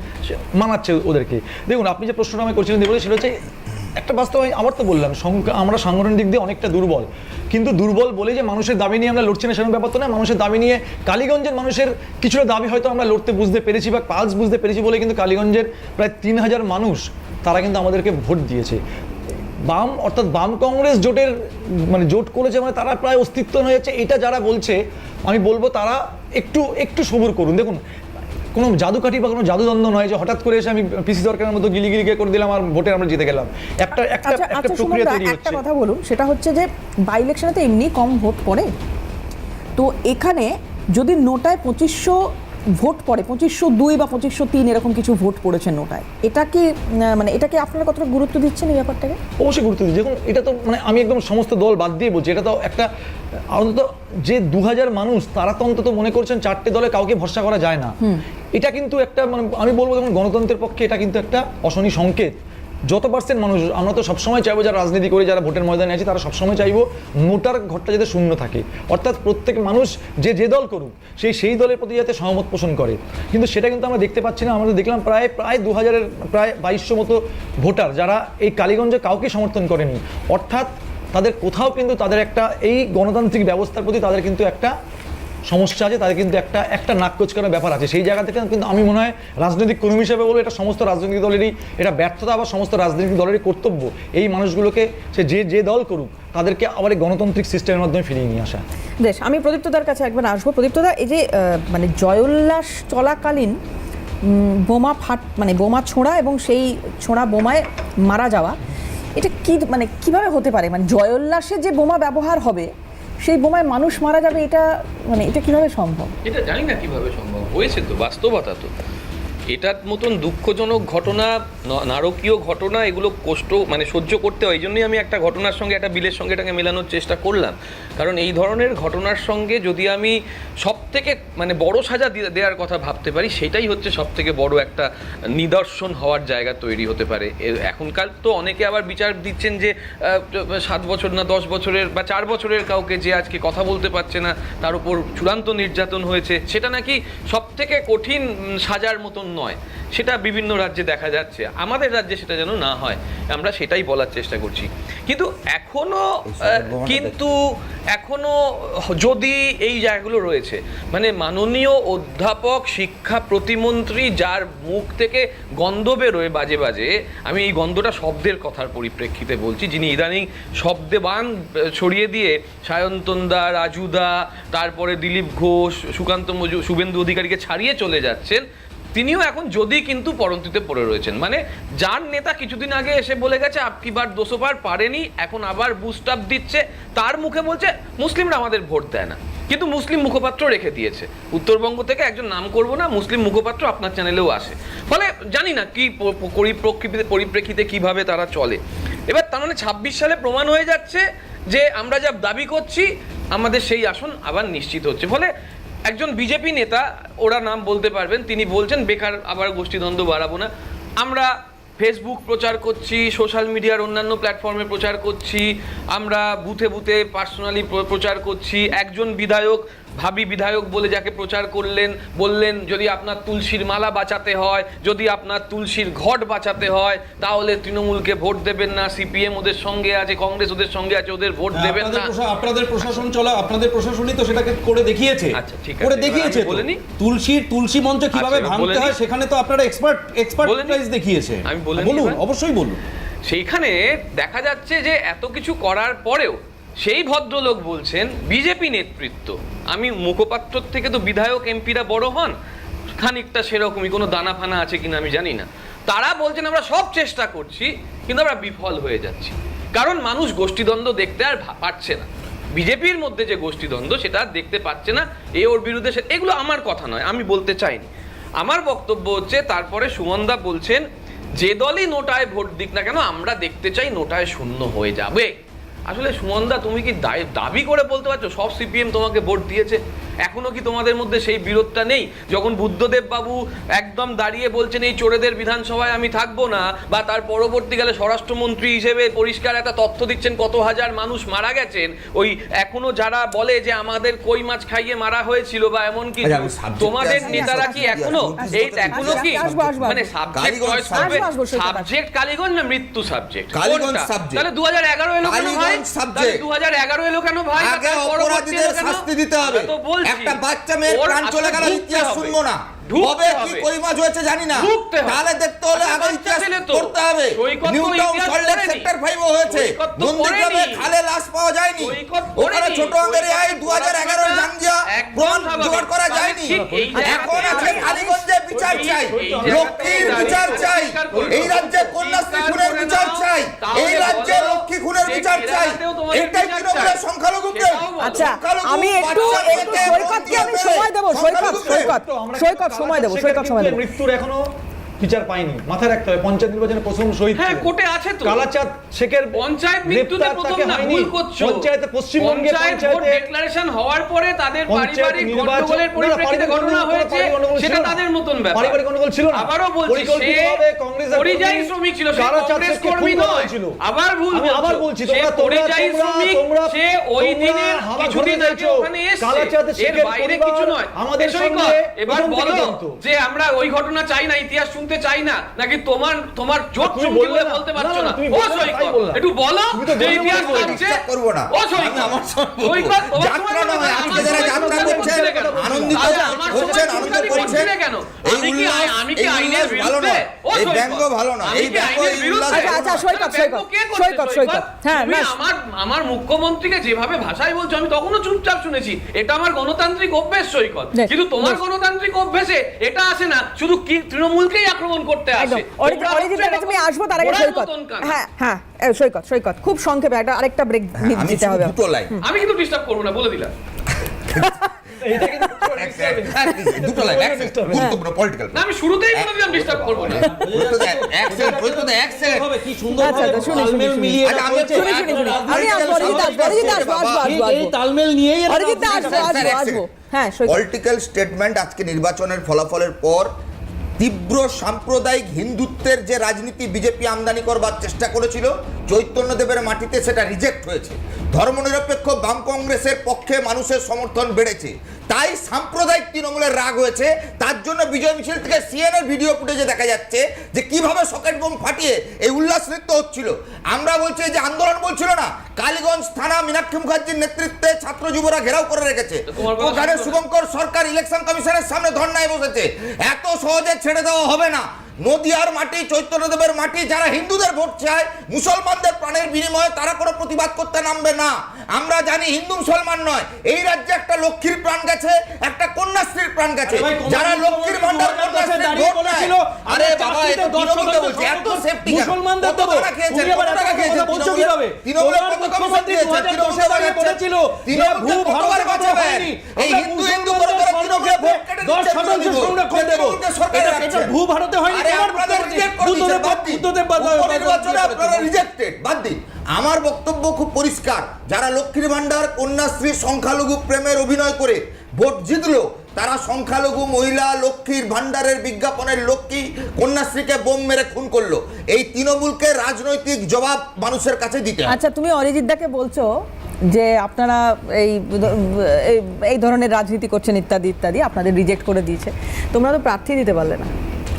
মানাচ্ছে ওদেরকে। দেখুন, আপনি যে প্রশ্নটা আমি করছিলেন বলে সেটা হচ্ছে একটা বাস্তব। আবার তো বললাম আমরা সাংগঠনিক দিক দিয়ে অনেকটা দুর্বল, কিন্তু দুর্বল বলে যে মানুষের দাবি নিয়ে আমরা লড়ছি না সেরকম ব্যাপার তো না। মানুষের দাবি নিয়ে কালীগঞ্জের মানুষের কিছুটা দাবি হয়তো আমরা লড়তে বুঝতে পেরেছি বা পালস বুঝতে পেরেছি বলে কিন্তু কালীগঞ্জের প্রায় 3000 মানুষ তারা কিন্তু আমাদেরকে ভোট দিয়েছে। বাম অর্থাৎ বাম কংগ্রেস জোটের জোট করেছে তারা প্রায় অস্তিত্ব হয়ে যাচ্ছে, এটা যারা বলছে আমি বলবো তারা একটু সবুর করুন। দেখুন, কোনো জাদুকাঠি বা কোনো জাদুদ্বন্দ্ব নয় যে হঠাৎ করে এসে আমি পিসি সরকারের মতো গিলিগিলি করে দিলাম আর ভোটে আমরা জিতে গেলাম। একটা প্রক্রিয়া তৈরি হচ্ছে। একটা কথা বলুন, সেটা হচ্ছে যে বাই ইলেকশনে তো এমনি কম ভোট পড়ে, তো এখানে যদি নোটায় 2500 ভোট পড়ে, 2502 বা 2503 এরকম কিছু ভোট পড়েছে নোটায়, এটাকে আপনারা কতটা গুরুত্ব দিচ্ছেন এই ব্যাপারটাকে? অবশ্যই গুরুত্ব দিচ্ছি। দেখুন, এটা তো আমি একদম সমস্ত দল বাদ দিয়ে বলছি, এটা তো একটা অন্তত যে 2000 মানুষ তারা তো অন্তত মনে করছেন 4টে দলে কাউকে ভরসা করা যায় না। এটা কিন্তু একটা আমি বলবো যেমন গণতন্ত্রের পক্ষে এটা কিন্তু একটা অশনি সংকেত যত পার্সেন্ট মানুষ, আমরা তো সবসময় চাইবো যারা রাজনীতি করে, যারা ভোটের ময়দানে আছে, তারা সবসময় চাইবো নোটার ঘরটা যাতে শূন্য থাকে, অর্থাৎ প্রত্যেক মানুষ যে দল করুক সেই দলের প্রতি যাতে সহমত পোষণ করে। কিন্তু সেটা কিন্তু আমরা দেখতে পাচ্ছি না। আমরা দেখলাম প্রায় 2000-এর প্রায় 2200 মতো ভোটার যারা এই কালীগঞ্জে কাউকে সমর্থন করেনি, অর্থাৎ তাদের কোথাও কিন্তু তাদের একটা এই গণতান্ত্রিক ব্যবস্থার প্রতি তাদের কিন্তু একটা সমস্যা আছে, তাদের কিন্তু একটা নাক কোচকানোর ব্যাপার আছে। সেই জায়গা থেকে কিন্তু আমি মনে হয় রাজনৈতিক কর্মী হিসেবে বলবো এটা সমস্ত রাজনৈতিক দলেরই এটা ব্যর্থতা বা সমস্ত রাজনৈতিক দলেরই কর্তব্য এই মানুষগুলোকে সে যে দল করুক তাদেরকে আবার এই গণতান্ত্রিক সিস্টেমের মাধ্যমে ফিরিয়ে নিয়ে আসা। বেশ, আমি প্রদীপ্তদার কাছে একবার আসবো। প্রদীপ্তদা, এই যে মানে জয়োল্লাস চলাকালীন বোমা ছোঁড়া এবং সেই ছোঁড়া বোমায় মারা যাওয়া, এটা কি মানে কিভাবে হতে পারে? মানে জয়োল্লাসে যে বোমা ব্যবহার হবে সেই বোমায় মানুষ মারা যাবে, এটা কিভাবে সম্ভব? এটা জানি না কিভাবে সম্ভব হয়েছে, তো বাস্তবতা তো এটার মতন দুঃখজনক ঘটনা, নারকীয় ঘটনা, এগুলো কষ্ট সহ্য করতে হয়। এই জন্যই আমি একটা ঘটনার সঙ্গে একটা বিলের সঙ্গে এটাকে মেলানোর চেষ্টা করলাম, কারণ এই ধরনের ঘটনার সঙ্গে যদি আমি সব থেকে বড় সাজা দেওয়ার কথা ভাবতে পারি, সেটাই হচ্ছে সব থেকে বড় একটা নিদর্শন হওয়ার জায়গা তৈরি হতে পারে। এখনকার তো অনেকে আবার বিচার দিচ্ছেন যে 7 বছর না 10 বছরের বা 4 বছরের কাউকে যে আজকে কথা বলতে পারছে না তার উপর চূড়ান্ত নির্যাতন হয়েছে, সেটা নাকি সব থেকে কঠিন সাজার মতন নয়। সেটা বিভিন্ন রাজ্যে দেখা যাচ্ছে, আমাদের রাজ্যে সেটা যেন না হয়, আমরা সেটাই বলার চেষ্টা করছি। কিন্তু এখনো যদি এই জায়গাগুলো রয়েছে, মাননীয় অধ্যাপক শিক্ষা প্রতিমন্ত্রী যার মুখ থেকে গন্ধ বেরোয় বাজে বাজে, আমি এই গন্ধটা শব্দের কথার পরিপ্রেক্ষিতে বলছি, যিনি ইদানিং শব্দে বান ছড়িয়ে দিয়ে সায়ন্তনদা, রাজুদা, তারপরে দিলীপ ঘোষ, শুভেন্দু অধিকারীকে ছাড়িয়ে চলে যাচ্ছেন, তিনিও এখন যদি কিন্তু পরন্তিতে পড়ে রয়েছেন। যার নেতা কিছুদিন আগে এসে বলে গেছে আপকি বার 200 বার পারেনি, এখন আবার বুস্ট আপ দিচ্ছে, তার মুখে বলছে মুসলিমরা আমাদের ভোট দেয় না, কিন্তু মুসলিম মুখপাত্র রেখে দিয়েছে। উত্তরবঙ্গ থেকে একজন, নাম করব না, মুসলিম মুখপাত্র আপনার চ্যানেলেও আসে। ফলে জানি না কি পরিপ্রেক্ষিতে কিভাবে তারা চলে। এবার তার 26 সালে প্রমাণ হয়ে যাচ্ছে যে আমরা যা দাবি করছি আমাদের সেই আসন আবার নিশ্চিত হচ্ছে। ফলে একজন বিজেপি নেতা, ওরা নাম বলতে পারবেন, তিনি বলছেন বেকার আবার গোষ্ঠীদ্বন্দ্ব বাড়াবো না, আমরা ফেসবুক প্রচার করছি, সোশ্যাল মিডিয়ার অন্যান্য প্ল্যাটফর্মে প্রচার করছি, আমরা বুথে বুথে পার্সোনালি প্রচার করছি। একজন বিধায়ক, ভাবি বিধায়ক বলে যাকে প্রচার বললেন যদি আপনার তুলসীর মালা বাঁচাতে হয়, যদি আপনার তুলসীর ঘট বাঁচাতে হয়, তাহলে তৃণমূলকে ভোট দেবেন না, সিপিএম ওদের সঙ্গে আছে, কংগ্রেস ওদের সঙ্গে আছে, ওদের ভোট দেবেন না। আপনাদের প্রশাসন চলা, আপনাদের প্রশাসনই তো সেটাকে করে দেখিয়েছে। আচ্ছা, ঠিক আছে, করে দেখিয়েছে। বলেনি তুলসী মঞ্চ কিভাবে ভাঙতে হয় সেখানে তো আপনারা এক্সপার্টাইজ দেখিয়েছে। আমি বলুন, অবশ্যই বলুন। সেইখানে দেখা যাচ্ছে যে এত কিছু করার পরেও সেই ভদ্রলোক বলছেন বিজেপি নেতৃত্ব, আমি মুখপাত্র থেকে তো বিধায়ক এমপিরা বড় হন, খানিকটা সেরকমই, কোনো দানা ফানা আছে কিনা আমি জানি না, তারা বলছেন আমরা সব চেষ্টা করছি কিন্তু আমরা বিফল হয়ে যাচ্ছি, কারণ মানুষ গোষ্ঠীদ্বন্দ্ব দেখতে আর পারছে না। বিজেপির মধ্যে যে গোষ্ঠীদ্বন্দ্ব সেটা আর দেখতে পাচ্ছে না, ওর বিরুদ্ধে এগুলো আমার কথা নয়, আমি বলতে চাইনি। আমার বক্তব্য হচ্ছে, তারপরে সুমনদা বলছেন যে দলই নোটায় ভোট দিক না কেন আমরা দেখতে চাই নোটায় শূন্য হয়ে যাবে। আসলে সুমনদা, তুমি কি দাবি করে বলতে পারছো সব সিপিএম তোমাকে ভোট দিয়েছে? এখনো কি তোমাদের মধ্যে সেই বিরোধটা নেই? যখন বুদ্ধদেব বাবু একদম দাঁড়িয়ে বলছেন এই চোরেদের বিধানসভায় আমি থাকবো না, বা তার পরবর্তীকালে স্বরাষ্ট্রমন্ত্রী হিসেবে পরিষ্কার একটা তথ্য দিচ্ছেন কত হাজার মানুষ মারা গেছেন, ওই এখনো যারা বলে যে আমাদের কই মাছ খাইয়ে মারা হয়েছিল বা এমন কি, তোমাদের নেতারা কি এখনো কি সাবজেক্ট কালীগঞ্জ না মৃত্যু সাবজেক্ট? তাহলে 2011 এলো কেন ভাই? 2011 এলো কেন ভাই? শাস্তি দিতে হবে। একটা বাচ্চা মেয়ের প্রাণ চলে গেল, ইতিহাস শুনবো না, কবে কি কই মাছ হয়েছে জানি না, তাহলে দেখতে হলে আগে ইতিহাস পড়তে হবে। নিউ টাউন সল্টলেক সেক্টর 5 হয়েছে, নন্দীগ্রামে খালে লাশ পাওয়া যায়নি, ওখানে ছোট আঙ্গেরিয়ায় 2011 এর জাঙ্গিয়া প্রমাণ জোগাড় করা যায়নি। এখন আছে কালীগঞ্জে বিচার চাই, লক্ষ্মীর বিচার চাই, এই রাজ্যে কন্যাশ্রী খুনের বিচার চাই, এই রাজ্যে লক্ষ্মী খুনের বিচার চাই। এটাই তৃণমূলের সংখ্যালঘুকে। আচ্ছা, আমি একটু সৈকতকে আমি সময় দেব, সৈকত সময় দেব। মৃত্যুর এখনো বিচার পায়নি। মাথায় রাখতে হবে পঞ্চায়েত নির্বাচনে প্রথম শহীদ হ্যাঁ, ছিলেন। কোর্টে আছে তো। কালাচাঁদ শেখের পঞ্চায়েত মৃত্যুতে গ্রেপ্তার প্রথম তাকে না, হয়নি। ভুল করছো। পঞ্চায়েতে পশ্চিমবঙ্গে পঞ্চায়েত ভোট ডিক্লারেশন হওয়ার পরে তাদের পারিবারিক গন্ডগোলের পরিপ্রেক্ষিতে ঘটনা হয়েছে, সেটা তাদের মতন ব্যাপার। পারিবারিক গন্ডগোল ছিল না। আবারও বলছি, সে পরিযায়ী শ্রমিক ছিল, সে কংগ্রেস কর্মী নয়। আবার ভুল আমি আবার বলছি, সে পরিযায়ী শ্রমিক, সে ওই দিনের কিছুদিন আগে ওখানে এসেছে, এর বাইরে কিছু নয়। আমাদের সঙ্গে এবার বলো যে আমরা ওই ঘটনা চাই না, ইতিহাস শুনতে চাই না, নাকি তোমার জোট তুমি চুমকি বললে বলে না। বলতে না, পারছো না, না? তুমি ও বললে না, সৈকত, তাই বললাম। একটু বলো তুমি তো যে বললে ইতিহাস বলবে। লাগছে। করবো না। ও সৈকত, আমার সঙ্গে বলবো। সৈকত, তোমার যাত্রা সময় নয়, বলবে, আজকে আমার যারা সময় যাত্রা বলবে করছেন, কেন? আনন্দিত আচ্ছা, আমার সময় হচ্ছেন, আনন্দ বলবে করছেন। কেন? এই আমি কি উল্লাস, আমি এই কি আইনের উল্লাস ভালো বিরুদ্ধে? নয়। ও এই সৈকত, ব্যঙ্গ ভালো নয়। আমি এই কি ব্যঙ্গ, আইনের এই বিরুদ্ধে? উল্লাস আচ্ছা, সৈকত, ব্যঙ্গ কে করছে, সৈকত, সৈকত। হ্যাঁ, তুমি না। আমার মুখ্যমন্ত্রীকে যেভাবে ভাষায় বলছো, আমি তখনও চুপচাপ শুনেছি। এটা আমার গণতান্ত্রিক অভ্যেস সৈকত, বেশ, কিন্তু তোমার বেশ। গণতান্ত্রিক অভ্যেসে এটা আসে না, শুধু কি তৃণমূলকেই আক্রমণ করতে আসে। একদম। অরিজিৎদার কাছে আমি আসবো, তার আগে ওরাই সৈকত। মতন কানা। হ্যাঁ হ্যাঁ, সৈকত খুব সংক্ষেপে আরেকটা ব্রেক আমি দিতে হবে। দুটো লাইন, আমি কিন্তু ডিস্টার্ব করবো না, বলে দিলাম। দুটো লাইন, এক সেকেন্ড, গুরুত্বপূর্ণ পলিটিক্যাল। না, আমি শুরুতেই বলে দিলাম ডিস্টার্ব করবো না। এক সেকেন্ড। কি সুন্দর আচ্ছা, আচ্ছা, শুনি, তালমেল শুনি, মিলিয়ে আচ্ছা, আমি বলছে। শুনি, আমি আসবো, অরিজিৎ আসবো। এই তালমেল নিয়েই এরা অরিজিৎ আসবো। হ্যাঁ, সৈকত। পলিটিক্যাল স্টেটমেন্ট আজকে নির্বাচনের ফলাফলের পর তীব্র সাম্প্রদায়িক হিন্দুত্বের যে রাজনীতি বিজেপি আমদানি করবার চেষ্টা করেছিল, চৈতন্যদেবের মাটিতে সেটা রিজেক্ট হয়েছে। ধর্মনিরপেক্ষ বাম কংগ্রেসের পক্ষে মানুষের সমর্থন বেড়েছে, তাই সাম্প্রদায়িক তৃণমূলের রাগ হয়েছে। তার জন্য বিজয় মিছিল থেকে সিএনএর ভিডিও ফুটেজে দেখা যাচ্ছে যে কিভাবে সকেট বোম ফাটিয়ে এই উল্লাস নৃত্য হচ্ছিল। আমরা বলছি যে আন্দোলন বলছিল না, কালীগঞ্জ থানা মীনাক্ষী মুখার্জির নেতৃত্বে ছাত্র যুবরা ঘেরাও করে রেখেছে। ওখানে শুভঙ্কর সরকার ইলেকশন কমিশনের সামনে ধর্নায় বসেছে। এত সহজে ছেড়ে দেওয়া হবে না। নদিয়ার মাটি, চৈতন্যদেবের মাটি, যারা হিন্দুদের ভোট চায়, মুসলমানদের প্রাণের বিনিময়ে তারা কোনো প্রতিবাদ করতে নামবে না। আমরা জানি হিন্দু মুসলমান নয়, এই রাজ্যে একটা লক্ষ্মীর প্রাণ গেছে, একটা কন্যাশ্রীর প্রাণ গেছে। যারা লক্ষ্মীর ভান্ডার কন্যাশ্রীর ভোট নেয়, আরে বাবা, এটা তৃণমূলকে বলছে, এত সেফটি মুসলমানদের দেবো। কত টাকা খেয়েছেন, উনি আবার কত টাকা এত খেয়েছেন কথা বলছো কিভাবে? তৃণমূলের কত কমিশন মুখ্যমন্ত্রী দিয়েছে, 2010 এর আগে বলেছিল যে ভূ কতবার ভারতের কথা বাঁচাবেন? হয়নি। এই আমরা হিন্দু হিন্দু করে করে তৃণমূলের ভোট কেটে 10% দিচ্ছেন, সংরক্ষণ দেব। তৃণমূলকে সরকারে এটা রাখছেন। ভূ ভারতে হয়নি। আরে তোমার আপনাদের reject করে দিয়েছে, বাদ দিন। উপনির্বাচনে আপনারা rejected, বাদ দিন। আমার বক্তব্য খুব পরিষ্কার, যারা লক্ষ্মীর ভান্ডার, কন্যাশ্রী, সংখ্যালঘু প্রেমের অভিনয় করে ভোট জিতলো, তারা সংখ্যালঘু মহিলা লক্ষ্মীর ভান্ডারের বিজ্ঞাপনের লক্ষ্মী কন্যাশ্রীকে বোম মেরে খুন করলো। এই তৃণমূলকে রাজনৈতিক জবাব মানুষের কাছে দিতে হবে। আচ্ছা, তুমি অরিজিৎদাকে বলছো যে আপনারা এই ধরনের রাজনীতি করছেন ইত্যাদি ইত্যাদি, আপনাদের রিজেক্ট করে দিয়েছে। তোমরা তো প্রার্থী দিতে পারলে না।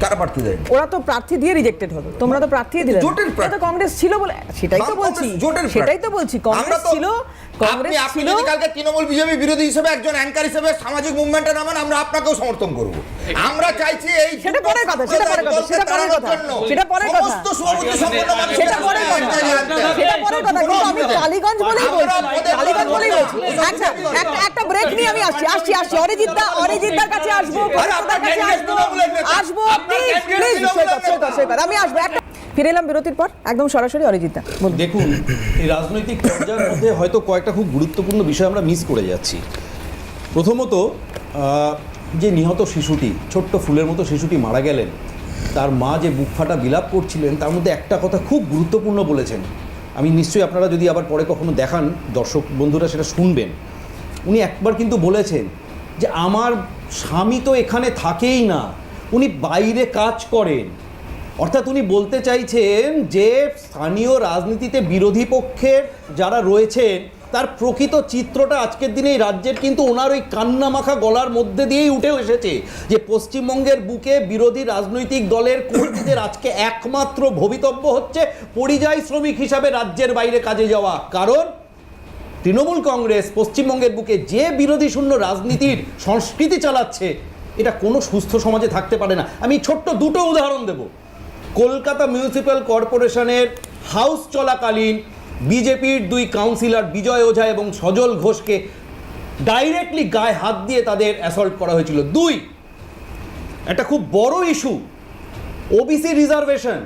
কারা প্রার্থী দেয়? ওরা তো প্রার্থী দিয়ে রিজেক্টেড হলো, তোমরা তো প্রার্থী দিলে না। জোটের প্রার্থী। এটা তো কংগ্রেস ছিল বলে, সেটাই তো বলছি, সেটাই তো বলছি, কংগ্রেস ছিল, কংগ্রেস আপনি ছিল। যদি কালকে তৃণমূল বিজেপি বিরোধী হিসেবে একজন অ্যাঙ্কার হিসেবে সামাজিক মুভমেন্টে নামান, আমরা আপনাকেও সমর্থন করব। আমরা চাইছি এই সেটা পরের কথা, সেটা পরের কথা, সেটা পরের কথা, সেটা পরের কথা, সমস্ত শুভবুদ্ধি সম্পন্ন মানুষ সেটা পরের কথা, সেটা পরের কথা। কিন্তু আমি কালীগঞ্জ বলেই বলছি, কালীগঞ্জ বলেই বলছি। আচ্ছা, একটা ব্রেক নিয়ে আমি আসছি। অরিজিৎদার কাছে আসবো, কলকাতার কাছে আসবো, প্লিজ সৈকত, আমি আসবো। একটা ফিরে এলাম বিরতির পর, একদম সরাসরি অরিজিৎদা বলুন। দেখুন, এই রাজনৈতিক পর্যায়ের মধ্যে হয়তো কয়েকটা খুব গুরুত্বপূর্ণ বিষয় আমরা মিস করে যাচ্ছি। প্রথমত, যে নিহত শিশুটি, ছোট্ট ফুলের মতো শিশুটি মারা গেলেন, তার মা যে বুক ফাটা বিলাপ করছিলেন, তার মধ্যে একটা কথা খুব গুরুত্বপূর্ণ বলেছেন। আমি নিশ্চয়ই, আপনারা যদি আবার পরে কখনো দেখান, দর্শক বন্ধুরা সেটা শুনবেন। উনি একবার কিন্তু বলেছেন যে আমার স্বামী তো এখানে থাকেই না, উনি বাইরে কাজ করেন। অর্থাৎ উনি বলতে চাইছেন যে স্থানীয় রাজনীতিতে বিরোধী পক্ষের যারা রয়েছেন, তার প্রকৃত চিত্রটা আজকের দিনে এই রাজ্যের কিন্তু ওনার ওই কান্নামাখা গলার মধ্যে দিয়েই উঠে এসেছে যে পশ্চিমবঙ্গের বুকে বিরোধী রাজনৈতিক দলের কর্মীদের আজকে একমাত্র ভবিতব্য হচ্ছে পরিযায়ী শ্রমিক হিসাবে রাজ্যের বাইরে কাজে যাওয়া। কারণ তৃণমূল কংগ্রেস পশ্চিমবঙ্গের বুকে যে বিরোধী শূন্য রাজনীতির সংস্কৃতি চালাচ্ছে, এটা কোনো সুস্থ সমাজে থাকতে পারে না। আমি ছোট্ট দুটো উদাহরণ দেব। কলকাতা মিউনিসিপ্যাল কর্পোরেশনের হাউস চলাকালীন বিজেপির 2 কাউন্সিলর বিজয় ওঝা এবং সজল ঘোষকে ডাইরেক্টলি গায়ে হাত দিয়ে তাদের অ্যাসল্ট করা হয়েছিল। 2, একটা খুব বড় ইস্যু, ওবিসি রিজার্ভেশন।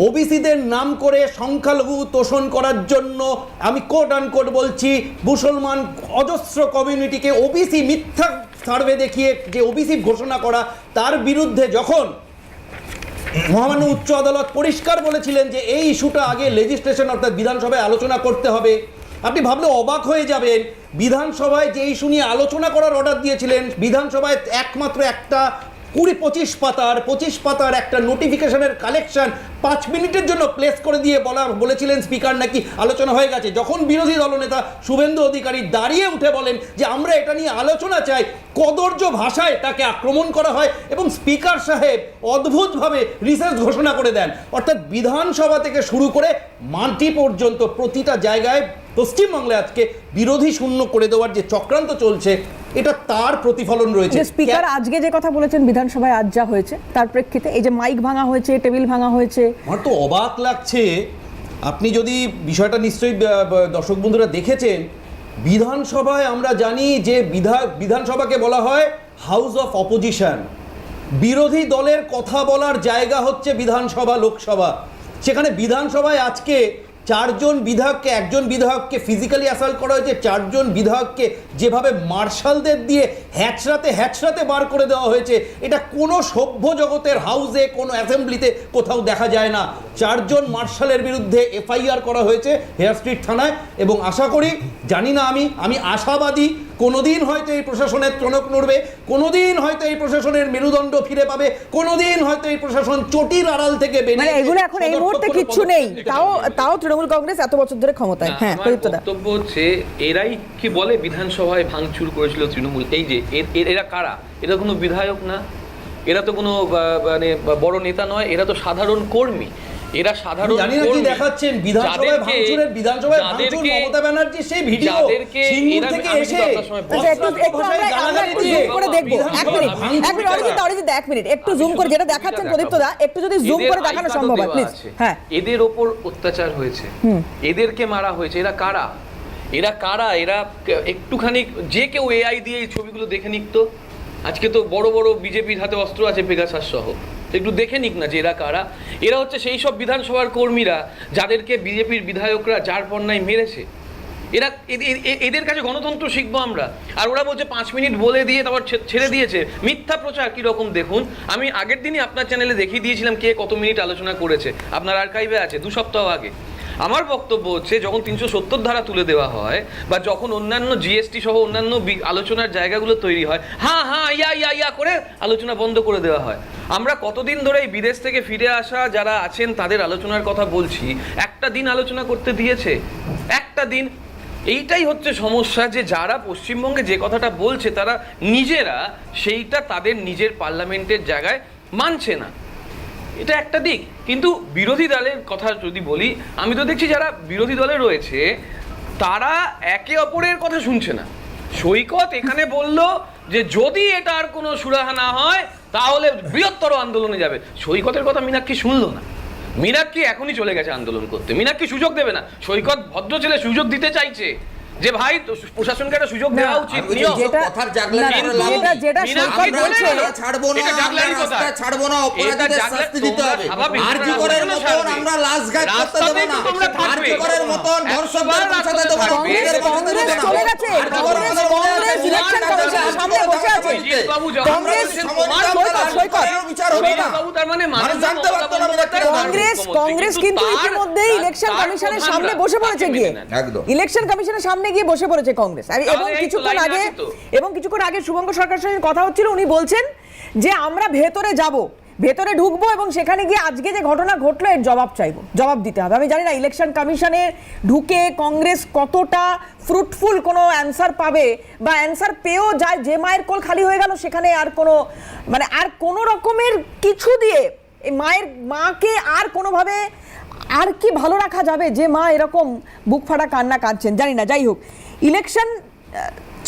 ওবিসিদের নাম করে সংখ্যালঘু তোষণ করার জন্য, আমি কোট আনকোট বলছি, মুসলমান অজস্র কমিউনিটিকে ওবিসি মিথ্যা সার্ভে দেখিয়ে যে ওবিসি ঘোষণা করা, তার বিরুদ্ধে যখন মহামান্য উচ্চ আদালত পরিষ্কার বলেছিলেন যে এই ইস্যুটা আগে লেজিসলেশন অর্থাৎ বিধানসভায় আলোচনা করতে হবে। আপনি ভাবলে অবাক হয়ে যাবেন, বিধানসভায় যে ইস্যু নিয়ে আলোচনা করার অর্ডার দিয়েছিলেন, বিধানসভায় একমাত্র একটা 25 পাতার একটা নোটিফিকেশনের কালেকশন 5 মিনিটের জন্য প্লেস করে দিয়ে বলেছিলেন স্পিকার নাকি আলোচনা হয়ে গেছে। যখন বিরোধী দলনেতা শুভেন্দু অধিকারী দাঁড়িয়ে উঠে বলেন যে আমরা এটা নিয়ে আলোচনা চাই, কদর্য ভাষায় তাকে আক্রমণ করা হয় এবং স্পিকার সাহেব অদ্ভুতভাবে রিসেস ঘোষণা করে দেন। অর্থাৎ বিধানসভা থেকে শুরু করে মাটি পর্যন্ত প্রতিটা জায়গায় পশ্চিমবাংলায় আজকে বিরোধী শূন্য করে দেওয়ার যে চক্রান্ত চলছে, এটা তার প্রতিফলন রয়েছে। স্পিকার আজকে যে কথা বলেছেন বিধানসভায় আজ যা হয়েছে তার প্রেক্ষিতে, এই যে মাইক ভাঙা হয়েছে, টেবিল ভাঙা হয়েছে, আমার তো অবাক লাগছে। আপনি যদি বিষয়টা নিশ্চয়ই দর্শক বন্ধুরা দেখেছেন, বিধানসভায় আমরা জানি যে বিধানসভাকে বলা হয় হাউস অফ অপোজিশন। বিরোধী দলের কথা বলার জায়গা হচ্ছে বিধানসভা, লোকসভা। সেখানে বিধানসভায় আজকে 4 জন বিধায়ককে, 1 জন বিধায়ককে ফিজিক্যালি অ্যাসাল্ট করা হয়েছে, 4 জন বিধায়ককে যেভাবে মার্শালদের দিয়ে হ্যাচড়াতে বার করে দেওয়া হয়েছে, এটা কোনো সভ্য জগতের হাউসে, কোনো অ্যাসেম্বলিতে কোথাও দেখা যায় না। 4 জন মার্শালের বিরুদ্ধে এফআইআর করা হয়েছে হেয়ার স্ট্রিট থানায় এবং আশা করি, জানি না, আমি আশাবাদী কোনোদিন হয়তো এই প্রশাসনের টনক নড়বে, কোনোদিন হয়তো এই প্রশাসনের মেরুদণ্ড ফিরে পাবে, কোনোদিন হয়তো এই প্রশাসন চটির আড়াল থেকে মানে এগুলো এখন এই মুহূর্তে কিচ্ছু নেই। তাও তৃণমূল কংগ্রেস এত বছর ধরে ক্ষমতায়। হ্যাঁ, প্রদীপ্তদা, বক্তব্য হচ্ছে এরাই কি বলে বিধানসভায় ভাঙচুর করেছিল তৃণমূল। এই যে এরা কারা? এরা কোনো বিধায়ক না, এরা তো কোনো মানে বড় নেতা নয়, এরা তো সাধারণ কর্মী। এরা সাধারণ জানি না কি দেখাচ্ছেন বিধানসভায় ভাঙচুরের, বিধানসভায় ভাঙচুর মমতা ব্যানার্জি সেই ভিডিও সিঙ্গুর থেকে এসে একটু জুম করে যেটা দেখাচ্ছেন প্রদীপ্তদা, একটু যদি জুম করে দেখানো সম্ভব হয় প্লিজ। হ্যাঁ, এদের ওপর অত্যাচার হয়েছে, এদেরকে মারা হয়েছে। এরা কারা? এরা একটুখানি যে কেউ এআই দিয়ে এই ছবিগুলো দেখে নিক তো। আজকে তো বড় বড় বিজেপির হাতে অস্ত্র আছে, পেগাসাস সহ, একটু দেখে নিক না যে এরা কারা। এরা হচ্ছে সেই সব বিধানসভার কর্মীরা যাদেরকে বিজেপির বিধায়করা যার পণ্যায় মেরেছে। এদের কাছে গণতন্ত্র শিখবো আমরা। আর ওরা বলছে 5 মিনিট বলে দিয়ে তারপর ছেড়ে দিয়েছে। মিথ্যা প্রচার কীরকম দেখুন। আমি আগের দিনই আপনার চ্যানেলে দেখিয়ে দিয়েছিলাম কে কত মিনিট আলোচনা করেছে, আপনার আর্কাইভে আছে 2 সপ্তাহ আগে। আমার বক্তব্য হচ্ছে যখন 370 ধারা তুলে দেওয়া হয় বা যখন অন্যান্য জিএসটি সহ অন্যান্য আলোচনার জায়গাগুলো তৈরি হয়, ইয়া করে আলোচনা বন্ধ করে দেওয়া হয়। আমরা কতদিন ধরে এই বিদেশ থেকে ফিরে আসা যারা আছেন তাদের আলোচনার কথা বলছি, একটা দিন আলোচনা করতে দিয়েছে? একটা দিন। এইটাই হচ্ছে সমস্যা, যে যারা পশ্চিমবঙ্গে যে কথাটা বলছে তারা নিজেরা সেইটা তাদের নিজের পার্লামেন্টের জায়গায় মানছে না। এটা একটা দিক। কিন্তু বিরোধী দলের কথা যদি বলি, আমি তো দেখছি যারা বিরোধী দলে রয়েছে তারা একে অপরের কথা শুনছে না। সৈকত এখানে বলল যে যদি এটা আর কোনো সুরাহা না হয় তাহলে বৃহত্তর আন্দোলনে যাবে। সৈকতের কথা মীনাক্ষী শুনলো না। মীনাক্ষী এখনই চলে গেছে আন্দোলন করতে। মীনাক্ষী সুযোগ দেবে না। সৈকত ভদ্র ছেলে, সুযোগ দিতে চাইছে যে ভাই প্রশাসনকে একটা সুযোগ দেওয়া উচিত। ছাড়বো না, অপরাধীদের শাস্তি দিতে হবে। আরজি করার মতন আমরা লাশ গায়ে করতে দেব না, আরজি করার মতন ধর্ষকদের বাঁচাতে দেব না। কংগ্রেস চলে গেছে, কংগ্রেস ইলেকশন কমিশনের সামনে বসে আছে। কংগ্রেস কিন্তু ইতিমধ্যেই ইলেকশন কমিশনের সামনে বসে পড়েছে গিয়ে, ইলেকশন কমিশনের সামনে গিয়ে বসে পড়েছে কংগ্রেস। এবং কিছুক্ষণ আগে শুভঙ্কর সরকারের সঙ্গে কথা হচ্ছিল, উনি বলছেন যে আমরা ভেতরে ঢুকবো এবং সেখানে গিয়ে আজকে যে ঘটনা ঘটলো এর জবাব দিতে হবে। আমি জানি না ইলেকশন কমিশনে ঢুকে কংগ্রেস কতটা ফ্রুটফুল কোনো অ্যান্সার পাবে, বা অ্যান্সার পেয়েও যায় যে মায়ের কোল খালি হয়ে গেল, সেখানে আর কোনো রকমের কিছু দিয়ে এই মাকে আর কোনোভাবে আর কি ভালো রাখা যাবে যে মা এরকম বুক ফাটা কান্না কাঁদছেন, জানি না। যাই হোক, ইলেকশন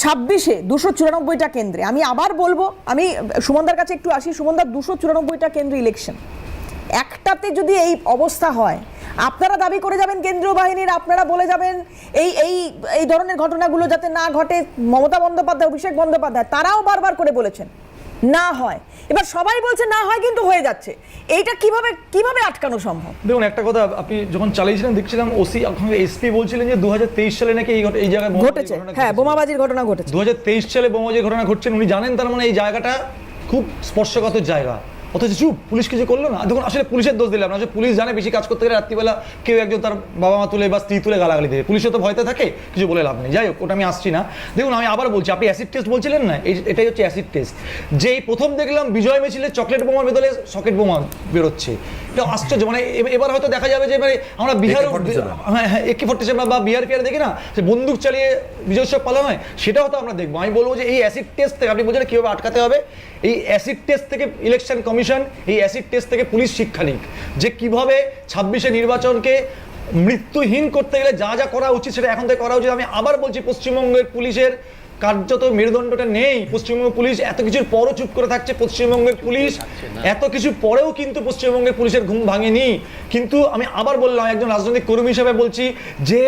26-এ 294টা কেন্দ্রে, আমি আবার বলবো, আমি সুমনদার কাছে একটু আসি। সুমনদার 294টা কেন্দ্র ইলেকশন, একটাতে যদি এই অবস্থা হয়, আপনারা দাবি করে যাবেন কেন্দ্রীয় বাহিনীর, আপনারা বলে যাবেন এই ধরনের ঘটনাগুলো যাতে না ঘটে। মমতা বন্দ্যোপাধ্যায়, অভিষেক বন্দ্যোপাধ্যায় তারাও বারবার করে বলেছেন না হয়। এবার সবাই বলছে না হয়, কিন্তু হয়ে যাচ্ছে। এইটা কিভাবে আটকানো সম্ভব? দেখুন, একটা কথা, আপনি যখন চালিয়েছিলেন দেখছিলাম ওসি এসপি বলছিলেন যে 2023 সালে নাকি এই জায়গায় ঘটেছে, হ্যাঁ, বোমাবাজির ঘটনা ঘটেছে। 2023 সালে বোমাবাজির ঘটনা ঘটছেন, উনি জানেন। তার মানে এই জায়গাটা খুব স্পর্শকাতর জায়গা। অথচ চুপ, পুলিশ কিছু করলো না। দেখুন আসলে পুলিশের দোষ দিলাম না, আসলে পুলিশ জানে বেশি কাজ করতে গেলে রাত্রিবেলা কেউ একজন তার বাবা মা তুলে বা স্ত্রী তুলে গালাগালি দেবে, পুলিশও তো ভয়তে থাকে, কিছু বলে লাভ নেই। যাই হোক, ওটা আমি আসছি না। দেখুন আমি আবার বলছি, আপনি অ্যাসিড টেস্ট বলছিলেন না, এটাই হচ্ছে অ্যাসিড টেস্ট। যেই প্রথম দেখলাম বিজয় মিছিলে চকলেট বোমার বদলে সকেট বোমা বেরোচ্ছে, এটা আশ্চর্য। মানে এবার হয়তো দেখা যাবে যে মানে আমরা বিহার AK-47 বা বিহার ফিহার দেখি না, সে বন্দুক চালিয়ে বিজয় উৎসব পালন হয়, সেটা হয়তো আমরা দেখবো। আমি বলবো যে এই অ্যাসিড টেস্ট থেকে আপনি বলছেন কীভাবে আটকাতে হবে, এই অ্যাসিড টেস্ট থেকে ইলেকশন কমিশন, এই অ্যাসিড টেস্ট থেকে পুলিশ শিক্ষা নিক, যে কিভাবে 26শে নির্বাচনকে মৃত্যুহীন করতে গেলে যা যা করা উচিত সেটা এখন থেকে করা উচিত। আমি আবার বলছি, পশ্চিমবঙ্গের পুলিশের কার্যত মেরুদণ্ডটা নেই। পশ্চিমবঙ্গ পুলিশ এত কিছুর পরও চুপ করে থাকছে। পশ্চিমবঙ্গের পুলিশ এত কিছু পরেও কিন্তু পশ্চিমবঙ্গের পুলিশের ঘুম ভাঙেনি। কিন্তু আমি আবার বললাম, একজন রাজনৈতিক কর্মী হিসেবে বলছি যে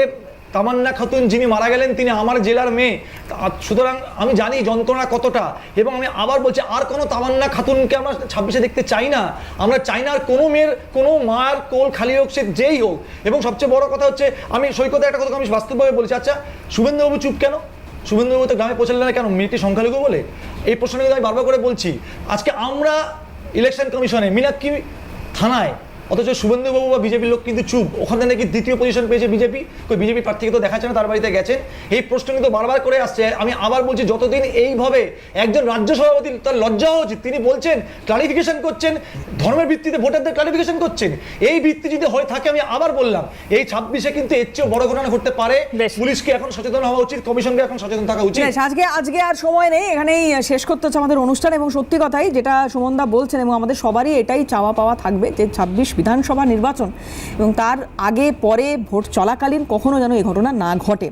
তামান্না খাতুন যিনি মারা গেলেন তিনি আমার জেলার মেয়ে, সুতরাং আমি জানি যন্ত্রণা কতটা। এবং আমি আবার বলছি, আর কোনো তামান্না খাতুনকে আমরা 26শে দেখতে চাই না। আমরা চাই না আর কোনো মেয়ের, কোনো মার কোল খালি হোক, সে যেই হোক। এবং সবচেয়ে বড় কথা হচ্ছে, আমি সৈকতে একটা কথা আমি বাস্তবভাবে বলছি, আচ্ছা শুভেন্দুবাবু চুপ কেন? শুভেন্দুবাবু তো গ্রামে পৌঁছালেন না কেন? মেয়েটি সংখ্যালঘু বলে? এই প্রশ্নটা কিন্তু আমি বারবার করে বলছি। আজকে আমরা ইলেকশন কমিশনে, মীনাক্ষী থানায়, অথচ শুভেন্দুবাবু বা বিজেপির লোক কিন্তু চুপ। ওখানে নাকি দ্বিতীয় পজিশন পেয়েছে বিজেপি, কই বিজেপি প্রার্থীকে তো দেখাচ্ছে না, তার বাড়িতে গেছেন। এই প্রশ্ন কিন্তু বারবার করে আসছে। আমি আবার বলছি, যতদিন এইভাবে একজন রাজ্য সভাপতি, তার লজ্জা হওয়া উচিত, তিনি বলছেন ক্লারিফিকেশন করছেন, ধর্মের ভিত্তিতে ভোটারদের ক্লারিফিকেশন করছেন। এই ভিত্তি যদি হয়ে থাকে, আমি আবার বললাম, এই 26শে কিন্তু এর চেয়েও বড় ঘটনা ঘটতে পারে। পুলিশকে এখন সচেতন হওয়া উচিত, কমিশনকে এখন সচেতন থাকা উচিত। আজকে আর সময় নেই, এখানেই শেষ করতে হচ্ছে আমাদের অনুষ্ঠান। এবং সত্যি কথাই যেটা সুমনদা বলছেন, এবং আমাদের সবারই এটাই চাওয়া পাওয়া থাকবে যে 26 বিধানসভা নির্বাচন এবং তার আগে পরে ভোট চলাকালীন কখনো যেন এই ঘটনা না ঘটে।